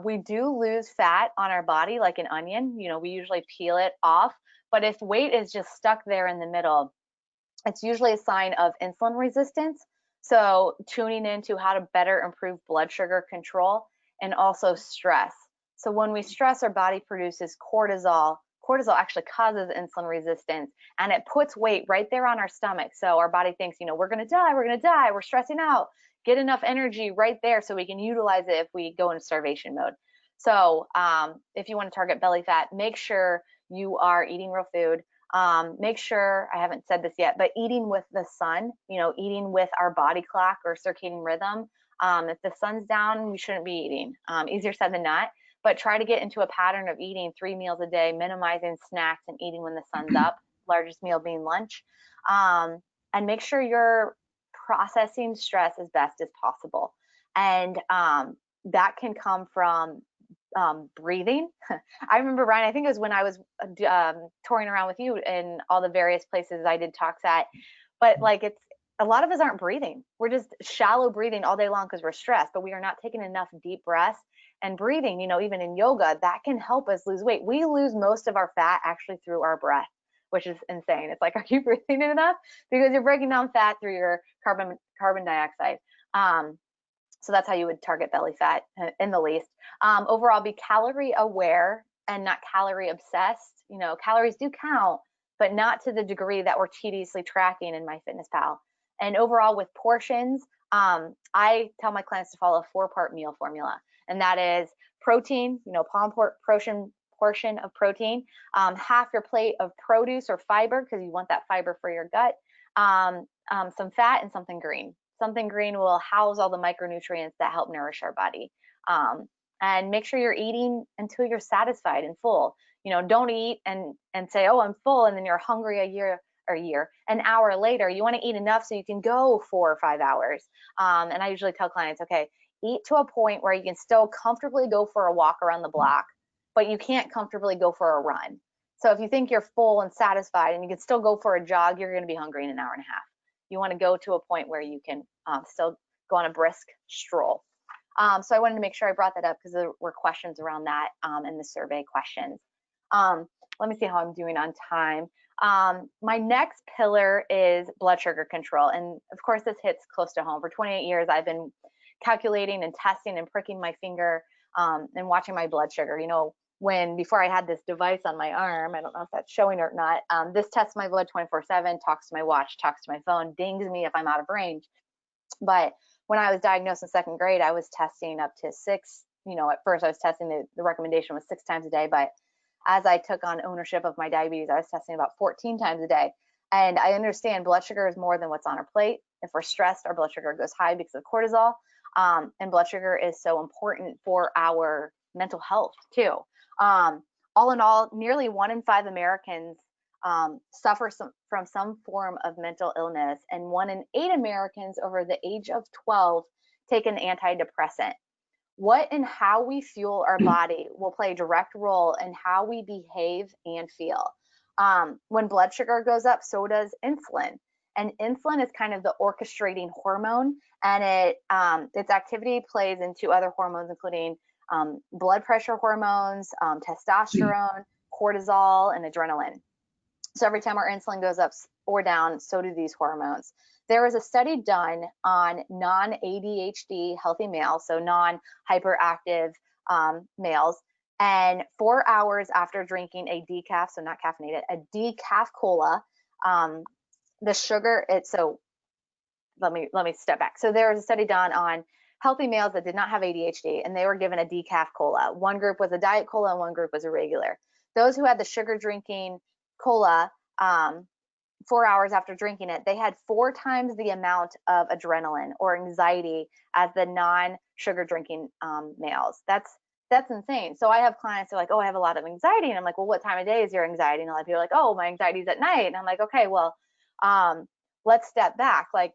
We do lose fat on our body like an onion. You know, we usually peel it off. But if weight is just stuck there in the middle, it's usually a sign of insulin resistance. So tuning into how to better improve blood sugar control and also stress. So when we stress, our body produces cortisol. Cortisol actually causes insulin resistance, and it puts weight right there on our stomach. So our body thinks, you know, we're going to die, we're stressing out. Get enough energy right there so we can utilize it if we go into starvation mode. So if you want to target belly fat, make sure you are eating real food. Make sure, I haven't said this yet, but eating with the sun, you know, eating with our body clock or circadian rhythm. If the sun's down, we shouldn't be eating. Easier said than not, but try to get into a pattern of eating 3 meals a day, minimizing snacks and eating when the sun's up, largest meal being lunch. And make sure you're processing stress as best as possible. And that can come from breathing. I remember, Ryan, I think it was when I was touring around with you in all the various places I did talks at, but like it's, a lot of us aren't breathing. We're just shallow breathing all day long because we're stressed, but we are not taking enough deep breaths and breathing, you know, even in yoga, that can help us lose weight. We lose most of our fat actually through our breath, which is insane. It's like, are you breathing enough? Because you're breaking down fat through your carbon dioxide. So that's how you would target belly fat in the least. Overall, be calorie aware and not calorie obsessed. You know, calories do count, but not to the degree that we're tediously tracking in MyFitnessPal. And overall, with portions, I tell my clients to follow a 4-part meal formula, and that is protein, you know, palm portion of protein, half your plate of produce or fiber because you want that fiber for your gut, some fat, and something green. Something green will house all the micronutrients that help nourish our body. And make sure you're eating until you're satisfied and full. You know, don't eat and say, oh, I'm full, and then you're hungry an hour later. You want to eat enough so you can go 4 or 5 hours. And I usually tell clients, okay, eat to a point where you can still comfortably go for a walk around the block, but you can't comfortably go for a run. So if you think you're full and satisfied and you can still go for a jog, you're going to be hungry in an hour and a half. You want to go to a point where you can still go on a brisk stroll. So I wanted to make sure I brought that up because there were questions around that in the survey questions. Let me see how I'm doing on time. My next pillar is blood sugar control. And of course, this hits close to home. For 28 years, I've been calculating and testing and pricking my finger and watching my blood sugar. You know, before I had this device on my arm, I don't know if that's showing or not, this tests my blood 24/7, talks to my watch, talks to my phone, dings me if I'm out of range. But when I was diagnosed in 2nd grade, I was testing up to 6, you know, at first I was testing, the recommendation was 6 times a day, but as I took on ownership of my diabetes, I was testing about 14 times a day. And I understand blood sugar is more than what's on our plate. If we're stressed, our blood sugar goes high because of cortisol. And blood sugar is so important for our mental health too. All in all, nearly 1 in 5 Americans suffer from some form of mental illness, and 1 in 8 Americans over the age of 12 take an antidepressant. What and how we fuel our body will play a direct role in how we behave and feel. When blood sugar goes up, so does insulin. And insulin is kind of the orchestrating hormone, and its activity plays into other hormones, including blood pressure hormones, testosterone, cortisol, and adrenaline. So every time our insulin goes up or down, so do these hormones. There was a study done on non-ADHD healthy males, so non-hyperactive males, and 4 hours after drinking a decaf, so not caffeinated, a decaf cola, the sugar, so let me step back. So there was a study done on healthy males that did not have ADHD, and they were given a decaf cola. One group was a diet cola and one group was a regular. those who had the sugar drinking cola 4 hours after drinking it, they had 4 times the amount of adrenaline or anxiety as the non-sugar drinking males. That's insane. So I have clients who are like, oh, I have a lot of anxiety. And I'm like, well, what time of day is your anxiety? And a lot of people are like, oh, my anxiety is at night. And I'm like, okay, well, let's step back. Like,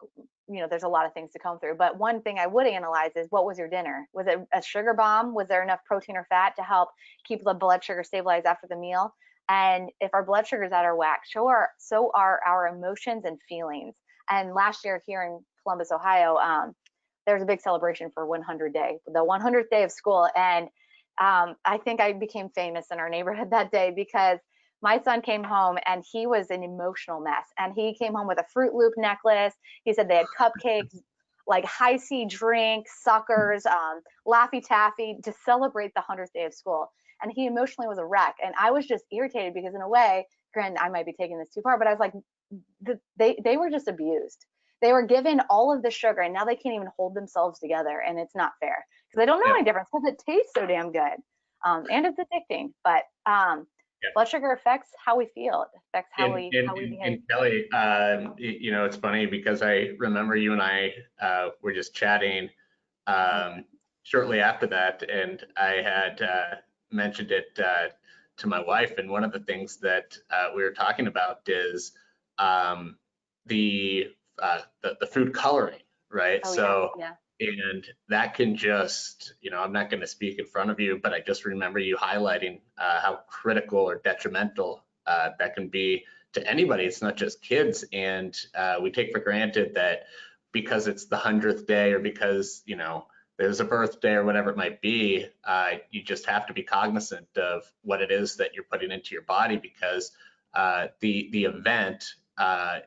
there's a lot of things to come through. But one thing I would analyze is, what was your dinner? Was it a sugar bomb? Was there enough protein or fat to help keep the blood sugar stabilized after the meal? And if our blood sugar's out of whack, so are our emotions and feelings. And last year here in Columbus, Ohio, there's a big celebration for 100 day, the 100th day of school. And I think I became famous in our neighborhood that day because my son came home and he was an emotional mess. And he came home with a Fruit Loop necklace. He said they had cupcakes, like high C drinks, suckers, Laffy Taffy to celebrate the 100th day of school. And he emotionally was a wreck. And I was just irritated because, in a way, granted, I might be taking this too far, but I was like, they were just abused. They were given all of the sugar and now they can't even hold themselves together. And it's not fair because they don't know any difference because it tastes so damn good. And it's addicting. But blood sugar affects how we feel. It affects how we behave. And Kelly, it's funny because I remember you and I were just chatting shortly after that, and I had mentioned it to my wife, and one of the things that we were talking about is the food coloring, right? And that can just, I'm not going to speak in front of you, but I just remember you highlighting how critical or detrimental that can be to anybody. It's not just kids. And we take for granted that because it's the 100th day or because, there's a birthday or whatever it might be, you just have to be cognizant of what it is that you're putting into your body, because the event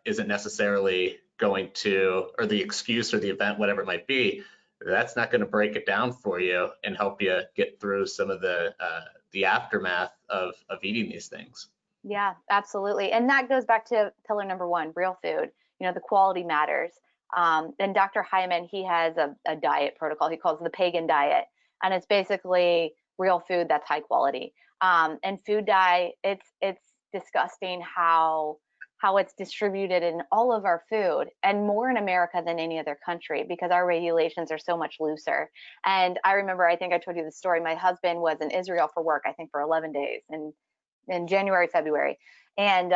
isn't necessarily going to, or the excuse or the event, whatever it might be, that's not going to break it down for you and help you get through some of the aftermath of eating these things. Yeah, absolutely. And that goes back to pillar number 1, real food. The quality matters. And Dr. Hyman, he has a diet protocol he calls the pagan diet. And it's basically real food that's high quality. And food dye, it's disgusting how it's distributed in all of our food, and more in America than any other country because our regulations are so much looser. And I remember, I think I told you the story, my husband was in Israel for work, I think for 11 days in January, February. And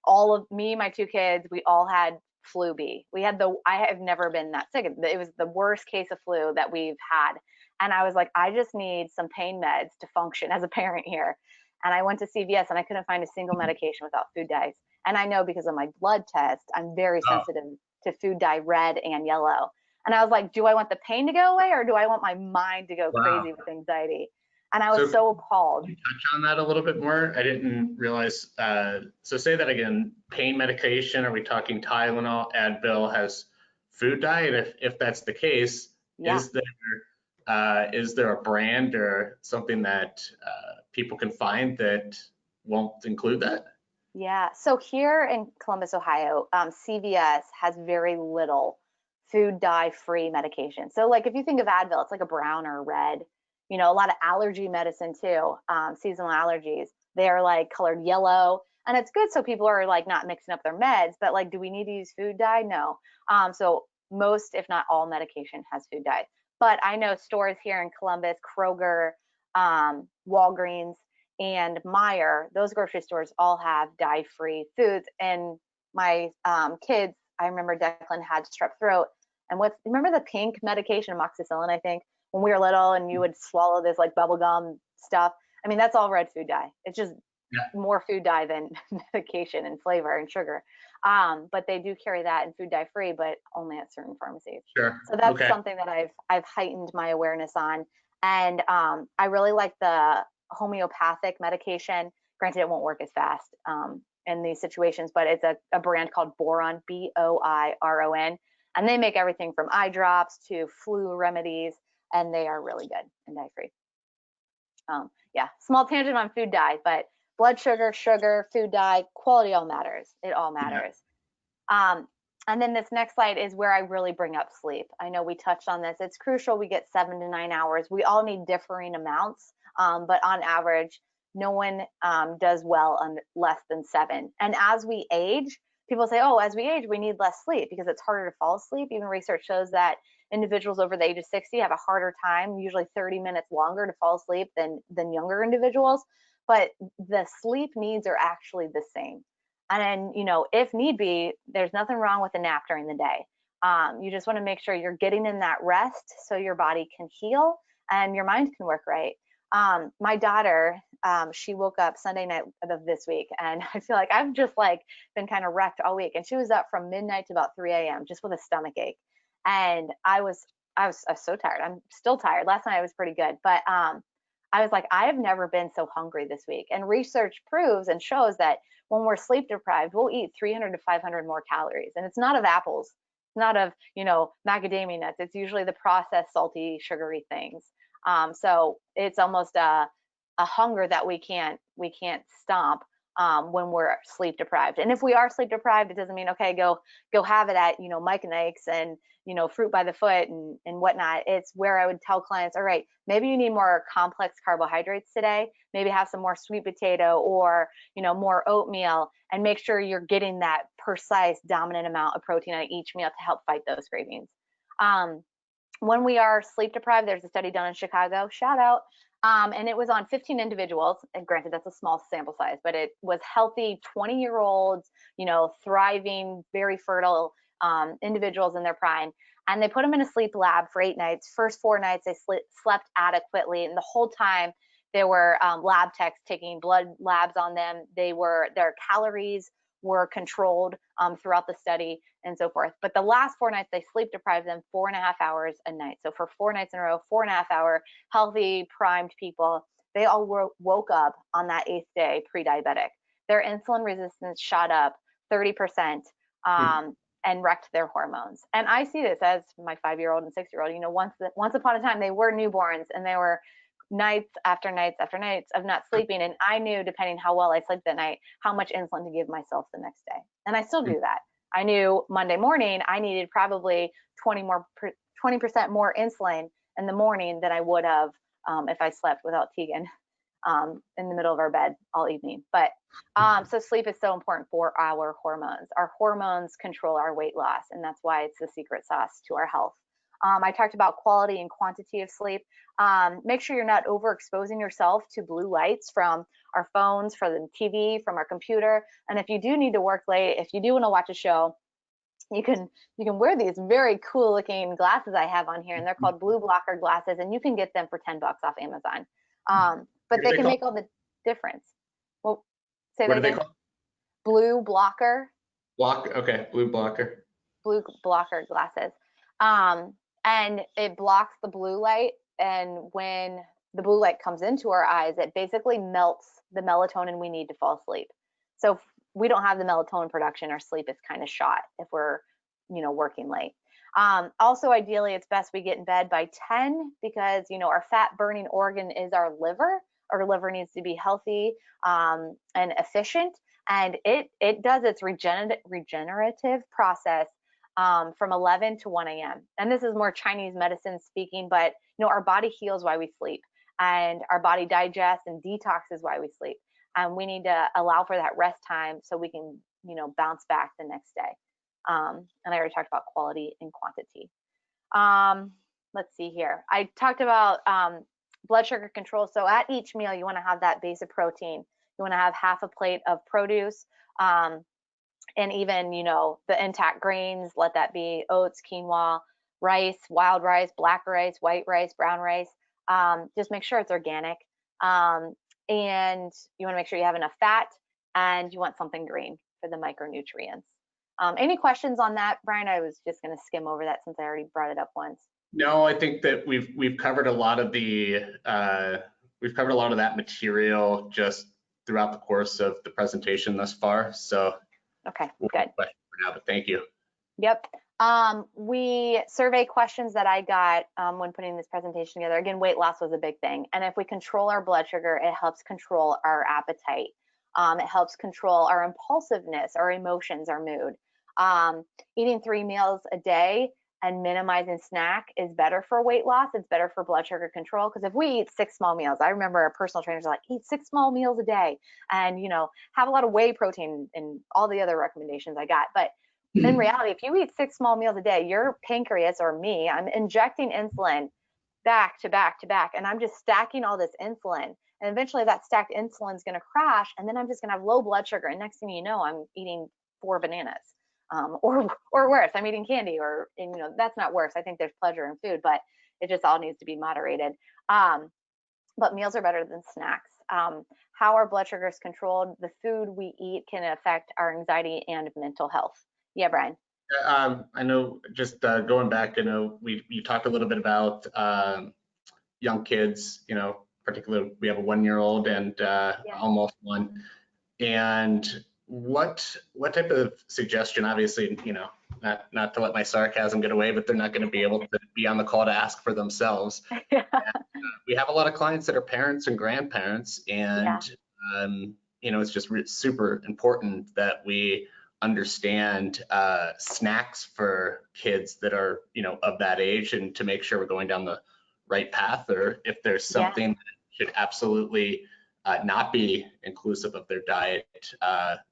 all of me, my 2 kids, we all had flu B. I have never been that sick. It was the worst case of flu that we've had. And I was like, I just need some pain meds to function as a parent here. And I went to CVS and I couldn't find a single medication without food dyes. And I know because of my blood test, I'm very sensitive to food dye red and yellow. And I was like, do I want the pain to go away or do I want my mind to go crazy with anxiety? And I was so appalled. Can you touch on that a little bit more? I didn't realize. So say that again. Pain medication, are we talking Tylenol, Advil has food dye? And if that's the case, is there a brand or something that people can find that won't include that? Yeah, so here in Columbus, Ohio, CVS has very little food dye free medication. So like if you think of Advil, it's like a brown or a red. A lot of allergy medicine too, seasonal allergies, they are like colored yellow, and it's good so people are like not mixing up their meds, but like, do we need to use food dye? No. So most, if not all medication has food dye. But I know stores here in Columbus, Kroger, Walgreens, and Meijer, those grocery stores all have dye-free foods. And my kids, I remember Declan had strep throat. And remember the pink medication, amoxicillin, I think, when we were little and you would swallow this like bubble gum stuff. I mean, that's all red food dye. It's just more food dye than medication and flavor and sugar. But they do carry that in food dye free, but only at certain pharmacies. Sure. So that's something that I've heightened my awareness on. And I really like the homeopathic medication. Granted, it won't work as fast in these situations, but it's a brand called Boiron, Boiron, and they make everything from eye drops to flu remedies, and they are really good and dye-free. Small tangent on food dye, but blood sugar, food dye, quality all matters. It all matters. And then this next slide is where I really bring up sleep. I know we touched on this. It's crucial we get 7 to 9 hours. We all need differing amounts, but on average, no one does well on less than 7. And as we age, people say, oh, as we age, we need less sleep because it's harder to fall asleep. Even research shows that individuals over the age of 60 have a harder time, usually 30 minutes longer to fall asleep than younger individuals. But the sleep needs are actually the same. And then, if need be, there's nothing wrong with a nap during the day. You just want to make sure you're getting in that rest so your body can heal and your mind can work right. My daughter, she woke up Sunday night of this week, and I feel like I've just been kind of wrecked all week. And she was up from midnight to about 3 a.m. just with a stomach ache. And I was so tired. I'm still tired. Last night I was pretty good, but I was like, I have never been so hungry this week. And research proves and shows that when we're sleep deprived, we'll eat 300 to 500 more calories. And it's not of apples. It's not of, macadamia nuts. It's usually the processed, salty, sugary things. So it's almost a hunger that we can't stomp when we're sleep deprived. And if we are sleep deprived, it doesn't mean, okay, go have it at, Mike and Ike's and, fruit by the foot and whatnot. It's where I would tell clients, all right, maybe you need more complex carbohydrates today. Maybe have some more sweet potato or, more oatmeal, and make sure you're getting that precise dominant amount of protein on each meal to help fight those cravings. When we are sleep deprived, there's a study done in Chicago, shout out, and it was on 15 individuals. And granted, that's a small sample size, but it was healthy 20-year-olds, thriving, very fertile individuals in their prime. And they put them in a sleep lab for 8 nights. First 4 nights, they slept adequately. And the whole time, there were lab techs taking blood labs on them. Their calories were controlled throughout the study and so forth. But the last 4 nights, they sleep deprived them 4.5 hours a night. So for 4 nights in a row, 4.5 hour, healthy, primed people, they all woke up on that 8th day pre-diabetic. Their insulin resistance shot up 30%. And wrecked their hormones. And I see this as my 5-year-old and 6-year-old. Once upon a time, they were newborns, and they were nights after nights after nights of not sleeping. And I knew, depending how well I slept that night, how much insulin to give myself the next day. And I still do that. I knew Monday morning I needed probably 20% more insulin in the morning than I would have if I slept without Tegan in the middle of our bed all evening. But so sleep is so important for our hormones. Our hormones control our weight loss, and that's why it's the secret sauce to our health. I talked about quality and quantity of sleep. Make sure you're not overexposing yourself to blue lights from our phones, from the TV, from our computer. And if you do need to work late, if you do want to watch a show, you can wear these very cool looking glasses I have on here, and they're called blue blocker glasses, and you can get them for $10 off Amazon. But they can make all the difference. Well, say that again. Blue blocker. Okay, blue blocker. Blue blocker glasses. And it blocks the blue light. And when the blue light comes into our eyes, it basically melts the melatonin we need to fall asleep. So if we don't have the melatonin production, our sleep is kind of shot if we're, working late. Also, ideally, it's best we get in bed by 10 because, our fat burning organ is our liver. Our liver needs to be healthy and efficient, and it does its regenerative process from 11 to 1 a.m. And this is more Chinese medicine speaking, but our body heals while we sleep, and our body digests and detoxes while we sleep. And we need to allow for that rest time so we can, bounce back the next day. And I already talked about quality and quantity. Let's see here. I talked about blood sugar control. So at each meal, you want to have that base of protein. You want to have half a plate of produce, and even, the intact grains, let that be oats, quinoa, rice, wild rice, black rice, white rice, brown rice. Just make sure it's organic. And you want to make sure you have enough fat, and you want something green for the micronutrients. Any questions on that, Brian? I was just going to skim over that since I already brought it up once. No, I think that we've covered a lot of that material just throughout the course of the presentation thus far. So okay, we'll good. Question for now, but thank you. Yep. We survey questions that I got when putting this presentation together. Again, weight loss was a big thing. And if we control our blood sugar, it helps control our appetite. It helps control our impulsiveness, our emotions, our mood. Eating 3 meals a day and minimizing snack is better for weight loss. It's better for blood sugar control. Because if we eat 6 small meals, I remember our personal trainers are like, eat 6 small meals a day and, you know, have a lot of whey protein and all the other recommendations I got. But in reality, if you eat 6 small meals a day, your pancreas or me, I'm injecting insulin back to back to back, and I'm just stacking all this insulin. And eventually that stacked insulin is going to crash, and then I'm just going to have low blood sugar. And next thing you know, I'm eating 4 bananas. Or worse, I'm eating candy, and you know, that's not worse. I think there's pleasure in food, but it just all needs to be moderated. But meals are better than snacks. How our blood sugar is controlled, the food we eat can affect our anxiety and mental health. Yeah, Brian. I know, just going back, you know, you talked a little bit about young kids, you know, particularly we have a 1-year-old and almost 1. And what type of suggestion, obviously, you know, not to let my sarcasm get away, but they're not going to be able to be on the call to ask for themselves. And, we have a lot of clients that are parents and grandparents, and you know, it's just super important that we understand snacks for kids that are, you know, of that age, and to make sure we're going down the right path, or if there's something that should absolutely not be inclusive of their diet.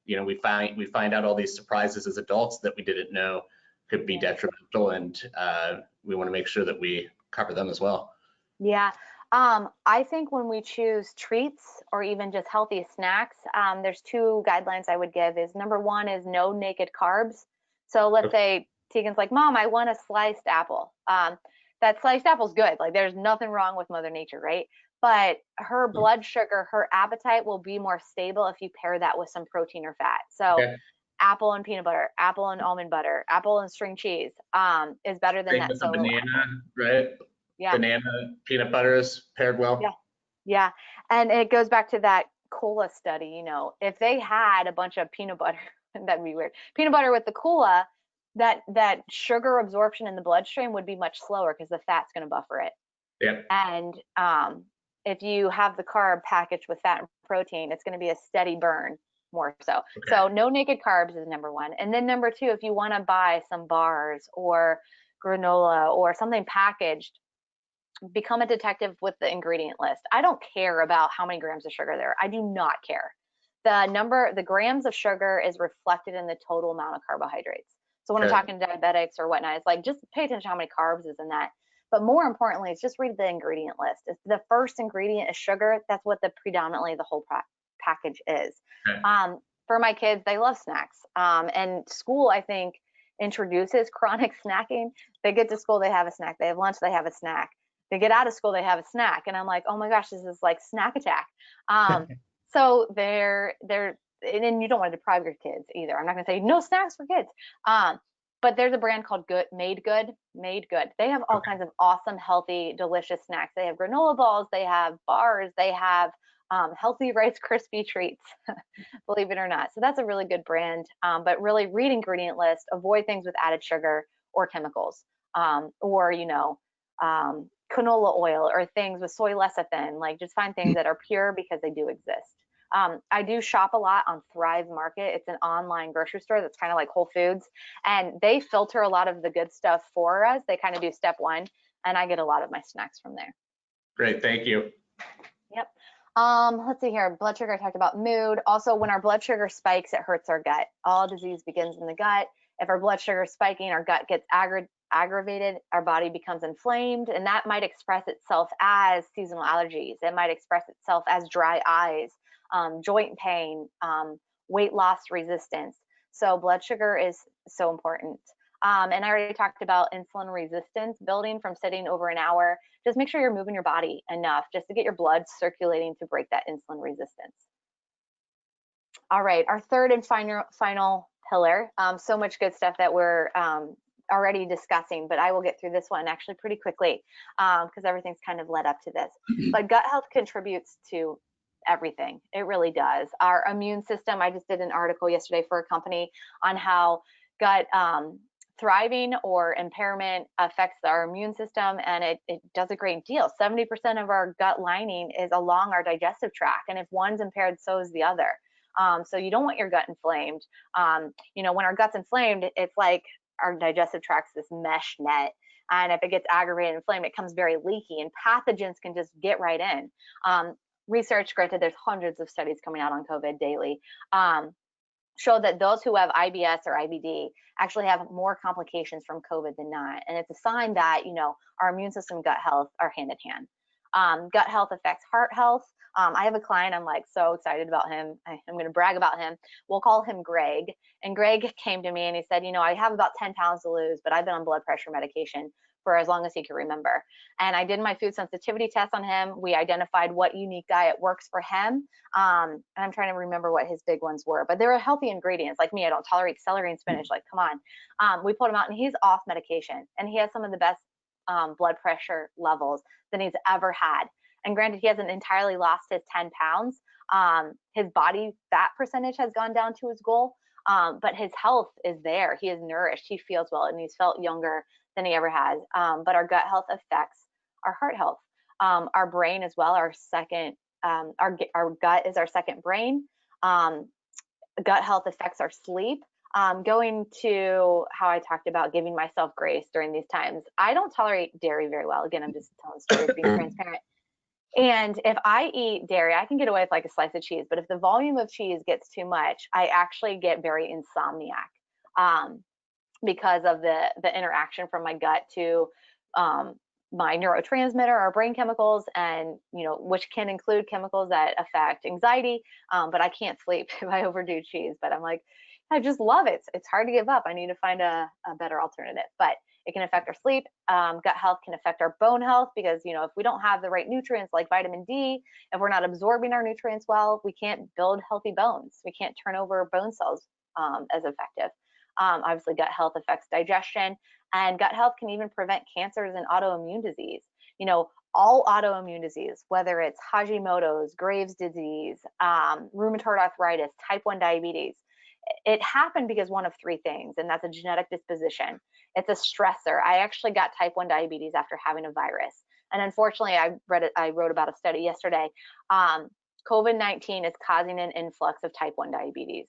You know, we find out all these surprises as adults that we didn't know could be detrimental, and we want to make sure that we cover them as well. Yeah. I think when we choose treats or even just healthy snacks, there's 2 guidelines I would give. Is number 1 is no naked carbs. So let's say Tegan's like, Mom, I want a sliced apple. That sliced apple's good. Like, there's nothing wrong with Mother Nature, right? But her blood sugar, her appetite will be more stable if you pair that with some protein or fat. So apple and peanut butter, apple and almond butter, apple and string cheese is better than that solo banana, apple. right? Yeah. Banana, peanut butter is paired well. Yeah. And it goes back to that cola study. You know, if they had a bunch of peanut butter, that'd be weird. Peanut butter with the cola, that sugar absorption in the bloodstream would be much slower because the fat's going to buffer it. Yep. And if you have the carb packaged with fat and protein, it's going to be a steady burn more so. Okay. So no naked carbs is number 1. And then number 2, if you want to buy some bars or granola or something packaged, become a detective with the ingredient list. I don't care about how many grams of sugar there are. I do not care. The grams of sugar is reflected in the total amount of carbohydrates. So when I'm talking to diabetics or whatnot, it's like, just pay attention to how many carbs is in that. But more importantly, it's just read the ingredient list. If the first ingredient is sugar, that's what predominantly the whole package is. For my kids, they love snacks. And school, I think, introduces chronic snacking. They get to school, they have a snack. They have lunch, they have a snack. They get out of school, they have a snack. And I'm like, oh my gosh, this is like snack attack. So and you don't want to deprive your kids either. I'm not going to say no snacks for kids. But there's a brand called Made Good. They have all kinds of awesome, healthy, delicious snacks. They have granola balls, they have bars, they have healthy Rice Krispie treats, believe it or not. So that's a really good brand. But really read ingredient list, avoid things with added sugar or chemicals, or, you know, canola oil or things with soy lecithin. Like, just find things that are pure because they do exist. I do shop a lot on Thrive Market. It's an online grocery store that's kind of like Whole Foods, and they filter a lot of the good stuff for us. They kind of do step 1, and I get a lot of my snacks from there. Great, thank you. Yep. Let's see here. Blood sugar, I talked about. Mood. Also, when our blood sugar spikes, it hurts our gut. All disease begins in the gut. If our blood sugar is spiking, our gut gets aggravated, our body becomes inflamed, and that might express itself as seasonal allergies. It might express itself as dry eyes, joint pain, weight loss resistance. So blood sugar is so important. And I already talked about insulin resistance building from sitting over an hour. Just make sure you're moving your body enough just to get your blood circulating to break that insulin resistance. All right, our third and final pillar. So much good stuff that we're already discussing, but I will get through this one actually pretty quickly because everything's kind of led up to this. But gut health contributes to everything. It really does. Our immune system, I just did an article yesterday for a company on how gut thriving or impairment affects our immune system, and it does a great deal. 70% of our gut lining is along our digestive tract, and if one's impaired, so is the other. So you don't want your gut inflamed. You know, when our gut's inflamed, it's like our digestive tract's this mesh net. And if it gets aggravated and inflamed, it becomes very leaky, and pathogens can just get right in. Research, granted, there's hundreds of studies coming out on COVID daily, show that those who have IBS or IBD actually have more complications from COVID than not. And it's a sign that, our immune system and gut health are hand in hand. Gut health affects heart health. I have a client, I'm like so excited about him. I'm going to brag about him. We'll call him Greg. And Greg came to me and he said, I have about 10 pounds to lose, but I've been on blood pressure medication for as long as he can remember. And I did my food sensitivity test on him. We identified what unique diet works for him. And I'm trying to remember what his big ones were, but they were healthy ingredients. Like me, I don't tolerate celery and spinach. Like, come on. We pulled him out and he's off medication, and he has some of the best blood pressure levels than he's ever had. And granted, he hasn't entirely lost his 10 pounds. His body fat percentage has gone down to his goal, but his health is there. He is nourished. He feels well, and he's felt younger than he ever has. But our gut health affects our heart health, our brain as well. Our gut is our second brain. Gut health affects our sleep. Going to how I talked about giving myself grace during these times. I don't tolerate dairy very well. Again, I'm just telling stories, being transparent. And if I eat dairy, I can get away with like a slice of cheese, but if the volume of cheese gets too much, I actually get very insomniac because of the interaction from my gut to my neurotransmitter, our brain chemicals, and which can include chemicals that affect anxiety. But I can't sleep if I overdo cheese. But I'm like, I just love it. It's hard to give up. I need to find a better alternative. But it can affect our sleep. Gut health can affect our bone health because, if we don't have the right nutrients like vitamin D, if we're not absorbing our nutrients well, we can't build healthy bones. We can't turn over bone cells as effective. Obviously, gut health affects digestion, and gut health can even prevent cancers and autoimmune disease. All autoimmune disease, whether it's Hashimoto's, Graves' disease, rheumatoid arthritis, type 1 diabetes, it happened because one of three things, and that's a genetic disposition. It's a stressor. I actually got type 1 diabetes after having a virus. And unfortunately, I wrote about a study yesterday. COVID-19 is causing an influx of type 1 diabetes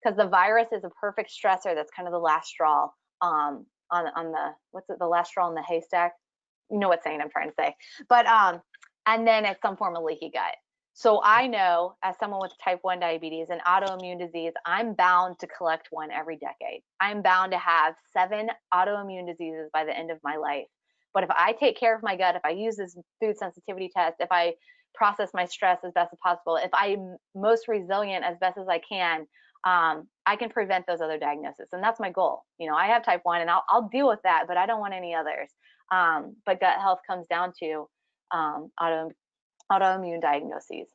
because the virus is a perfect stressor. That's kind of the last straw on the last straw in the haystack? You know what saying I'm trying to say. But and then it's some form of leaky gut. So I know, as someone with type 1 diabetes and autoimmune disease, I'm bound to collect one every decade. I'm bound to have 7 autoimmune diseases by the end of my life. But if I take care of my gut, if I use this food sensitivity test, if I process my stress as best as possible, if I'm most resilient as best as I can prevent those other diagnoses. And that's my goal. I have type 1 and I'll deal with that, but I don't want any others. But gut health comes down to autoimmune diagnoses.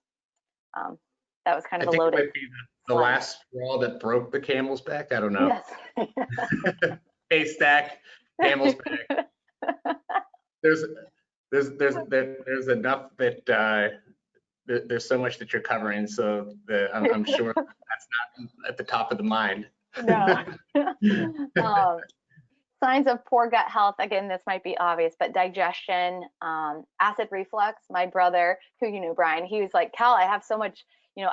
That was kind of a loaded. It might be the last straw that broke the camel's back. I don't know. Yes. Haystack, camel's back. There's enough that there's so much that you're covering, so I'm sure that's not at the top of the mind. No. Signs of poor gut health, again, this might be obvious, but digestion, acid reflux. My brother, who Brian, he was like, Cal, I have so much,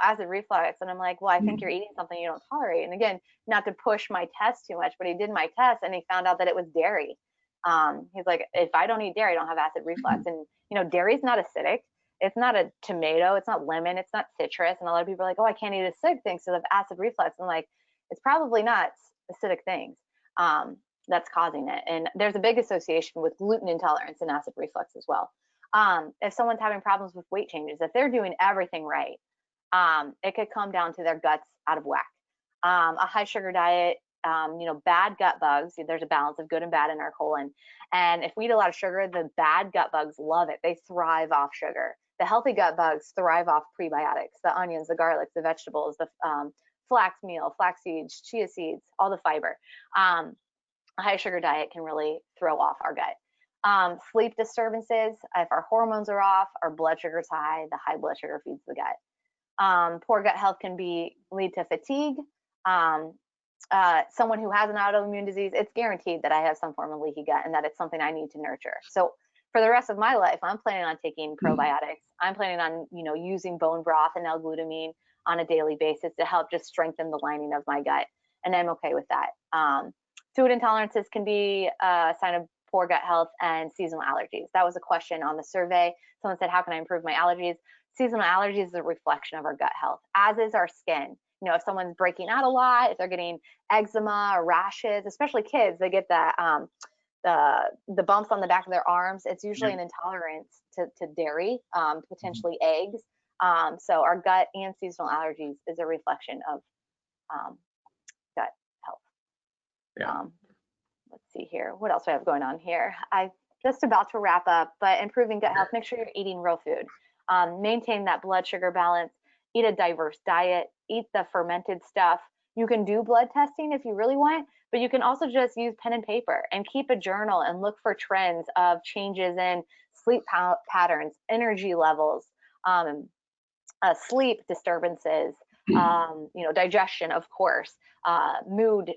acid reflux. And I'm like, well, I think you're eating something you don't tolerate. And again, not to push my test too much, but he did my test and he found out that it was dairy. He's like, if I don't eat dairy, I don't have acid reflux. And, dairy is not acidic. It's not a tomato. It's not lemon. It's not citrus. And a lot of people are like, oh, I can't eat acidic things because of acid reflux. I'm like, it's probably not acidic things that's causing it. And there's a big association with gluten intolerance and acid reflux as well. If someone's having problems with weight changes, if they're doing everything right, it could come down to their guts out of whack. A high sugar diet, bad gut bugs, there's a balance of good and bad in our colon. And if we eat a lot of sugar, the bad gut bugs love it. They thrive off sugar. The healthy gut bugs thrive off prebiotics, the onions, the garlics, the vegetables, the flax meal, flax seeds, chia seeds, all the fiber. A high sugar diet can really throw off our gut. Sleep disturbances, if our hormones are off, our blood sugar is high, the high blood sugar feeds the gut. Poor gut health can lead to fatigue. Someone who has an autoimmune disease, it's guaranteed that I have some form of leaky gut and that it's something I need to nurture. So for the rest of my life, I'm planning on taking probiotics. I'm planning on, using bone broth and L-glutamine on a daily basis to help just strengthen the lining of my gut. And I'm okay with that. Food intolerances can be a sign of poor gut health, and seasonal allergies. That was a question on the survey. Someone said, how can I improve my allergies? Seasonal allergies is a reflection of our gut health, as is our skin. You know, if someone's breaking out a lot, if they're getting eczema or rashes, especially kids, they get that the bumps on the back of their arms. It's usually an intolerance to dairy, potentially eggs. So our gut and seasonal allergies is a reflection of gut health. Yeah. Let's see here. What else do I have going on here? I'm just about to wrap up, but improving gut health, make sure you're eating real food. Maintain that blood sugar balance, eat a diverse diet, eat the fermented stuff. You can do blood testing if you really want, but you can also just use pen and paper and keep a journal and look for trends of changes in sleep patterns, energy levels, sleep disturbances, digestion, of course, mood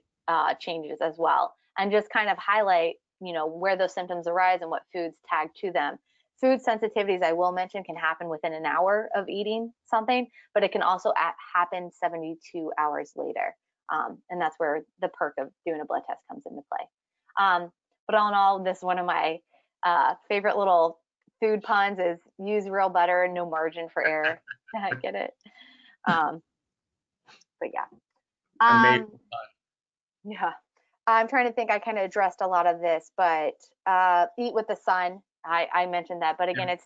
changes as well, and just kind of highlight, where those symptoms arise and what foods tag to them. Food sensitivities, I will mention, can happen within an hour of eating something, but it can also happen 72 hours later. And that's where the perk of doing a blood test comes into play. But all in all, this is one of my favorite little food puns is use real butter, no margin for error. I get it. But yeah. Yeah. I'm trying to think, I kind of addressed a lot of this, but eat with the sun. I mentioned that, but again, it's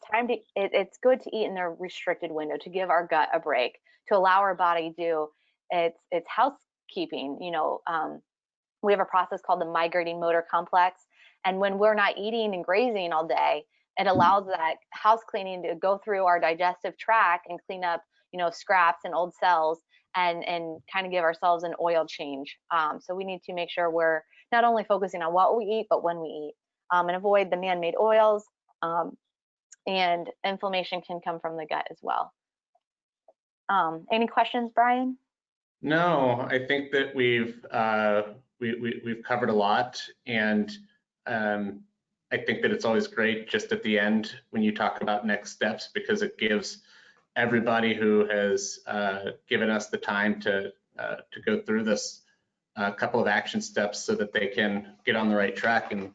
good to eat in a restricted window to give our gut a break, to allow our body to do its housekeeping. We have a process called the migrating motor complex. And when we're not eating and grazing all day, it allows that house cleaning to go through our digestive tract and clean up, scraps and old cells and kind of give ourselves an oil change. So we need to make sure we're not only focusing on what we eat, but when we eat, and avoid the man-made oils. And inflammation can come from the gut as well. Any questions, Brian? No, I think that we've covered a lot, and I think that it's always great just at the end when you talk about next steps, because it gives everybody who has given us the time to go through this couple of action steps so that they can get on the right track. And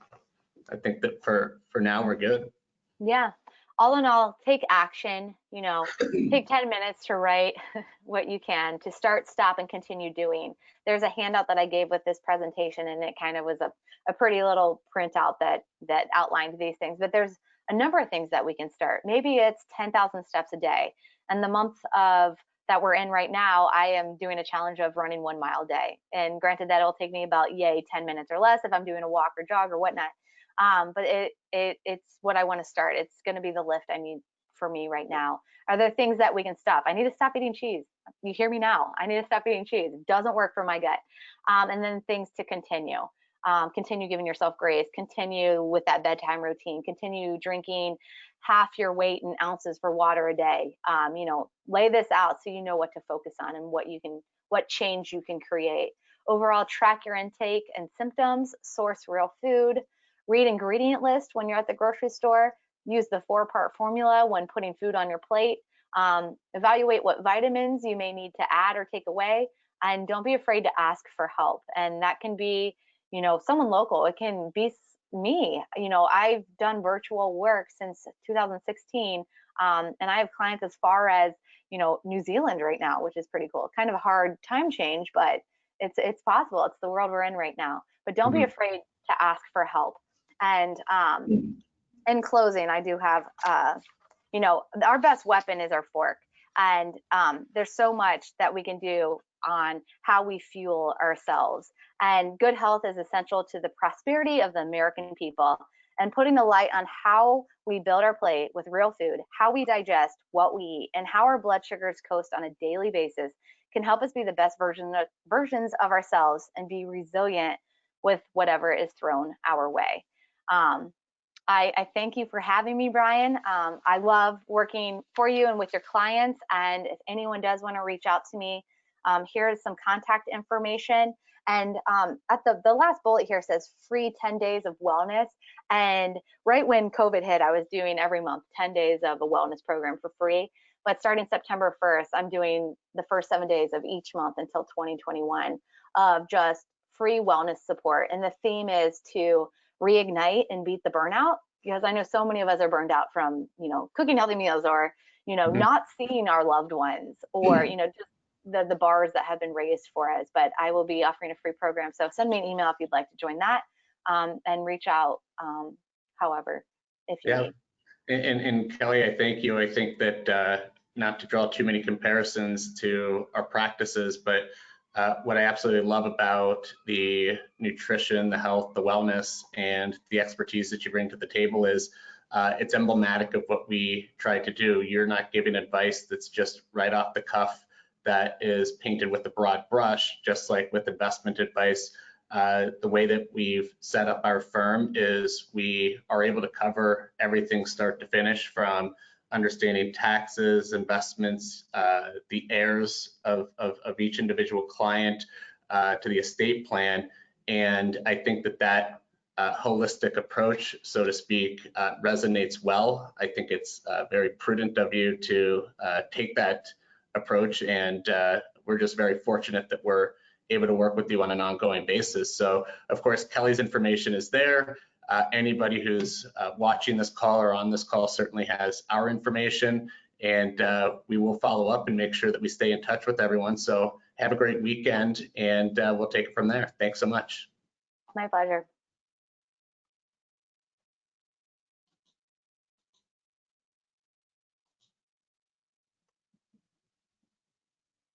I think that for now we're good. Yeah. All in all, take action, take 10 minutes to write what you can, to start, stop, and continue doing. There's a handout that I gave with this presentation, and it kind of was a pretty little printout that outlined these things, but there's a number of things that we can start. Maybe it's 10,000 steps a day. And the month that we're in right now, I am doing a challenge of running 1 mile a day. And granted, that'll take me about 10 minutes or less if I'm doing a walk or jog or whatnot. But it's what I want to start. It's going to be the lift I need for me right now. Are there things that we can stop? I need to stop eating cheese. You hear me now. I need to stop eating cheese. It doesn't work for my gut. And then things to continue. Continue giving yourself grace. Continue with that bedtime routine. Continue drinking half your weight in ounces for water a day. Lay this out so you know what to focus on and what change you can create. Overall, track your intake and symptoms. Source real food. Read ingredient list when you're at the grocery store. Use the 4-part formula when putting food on your plate. Evaluate what vitamins you may need to add or take away. And don't be afraid to ask for help. And that can be, someone local. It can be me. I've done virtual work since 2016. And I have clients as far as, New Zealand right now, which is pretty cool. Kind of a hard time change, but it's possible. It's the world we're in right now. But don't be afraid to ask for help. And in closing, I do have, our best weapon is our fork. And there's so much that we can do on how we fuel ourselves. And good health is essential to the prosperity of the American people. And putting the light on how we build our plate with real food, how we digest what we eat, and how our blood sugars coast on a daily basis can help us be the best versions of ourselves and be resilient with whatever is thrown our way. I thank you for having me, Brian. I love working for you and with your clients. And if anyone does want to reach out to me, here is some contact information. And at the last bullet here says free 10 days of wellness. And right when COVID hit, I was doing every month 10 days of a wellness program for free. But starting September 1st, I'm doing the first 7 days of each month until 2021 of just free wellness support. And the theme is to reignite and beat the burnout, because I know so many of us are burned out from, cooking healthy meals, or, not seeing our loved ones, or, just the bars that have been raised for us. But I will be offering a free program. So send me an email if you'd like to join that, and reach out, however, if you need. And Kelly, I thank you. I think that not to draw too many comparisons to our practices, but what I absolutely love about the nutrition, the health, the wellness, and the expertise that you bring to the table is it's emblematic of what we try to do. You're not giving advice that's just right off the cuff, that is painted with a broad brush, just like with investment advice. The way that we've set up our firm is we are able to cover everything start to finish, from understanding taxes, investments, the heirs of each individual client, to the estate plan. And I think that holistic approach, so to speak, resonates well. I think it's very prudent of you to take that approach, and we're just very fortunate that we're able to work with you on an ongoing basis. So of course, Kelly's information is there. Anybody who's watching this call or on this call certainly has our information, and we will follow up and make sure that we stay in touch with everyone. So have a great weekend, and we'll take it from there. Thanks so much. My pleasure.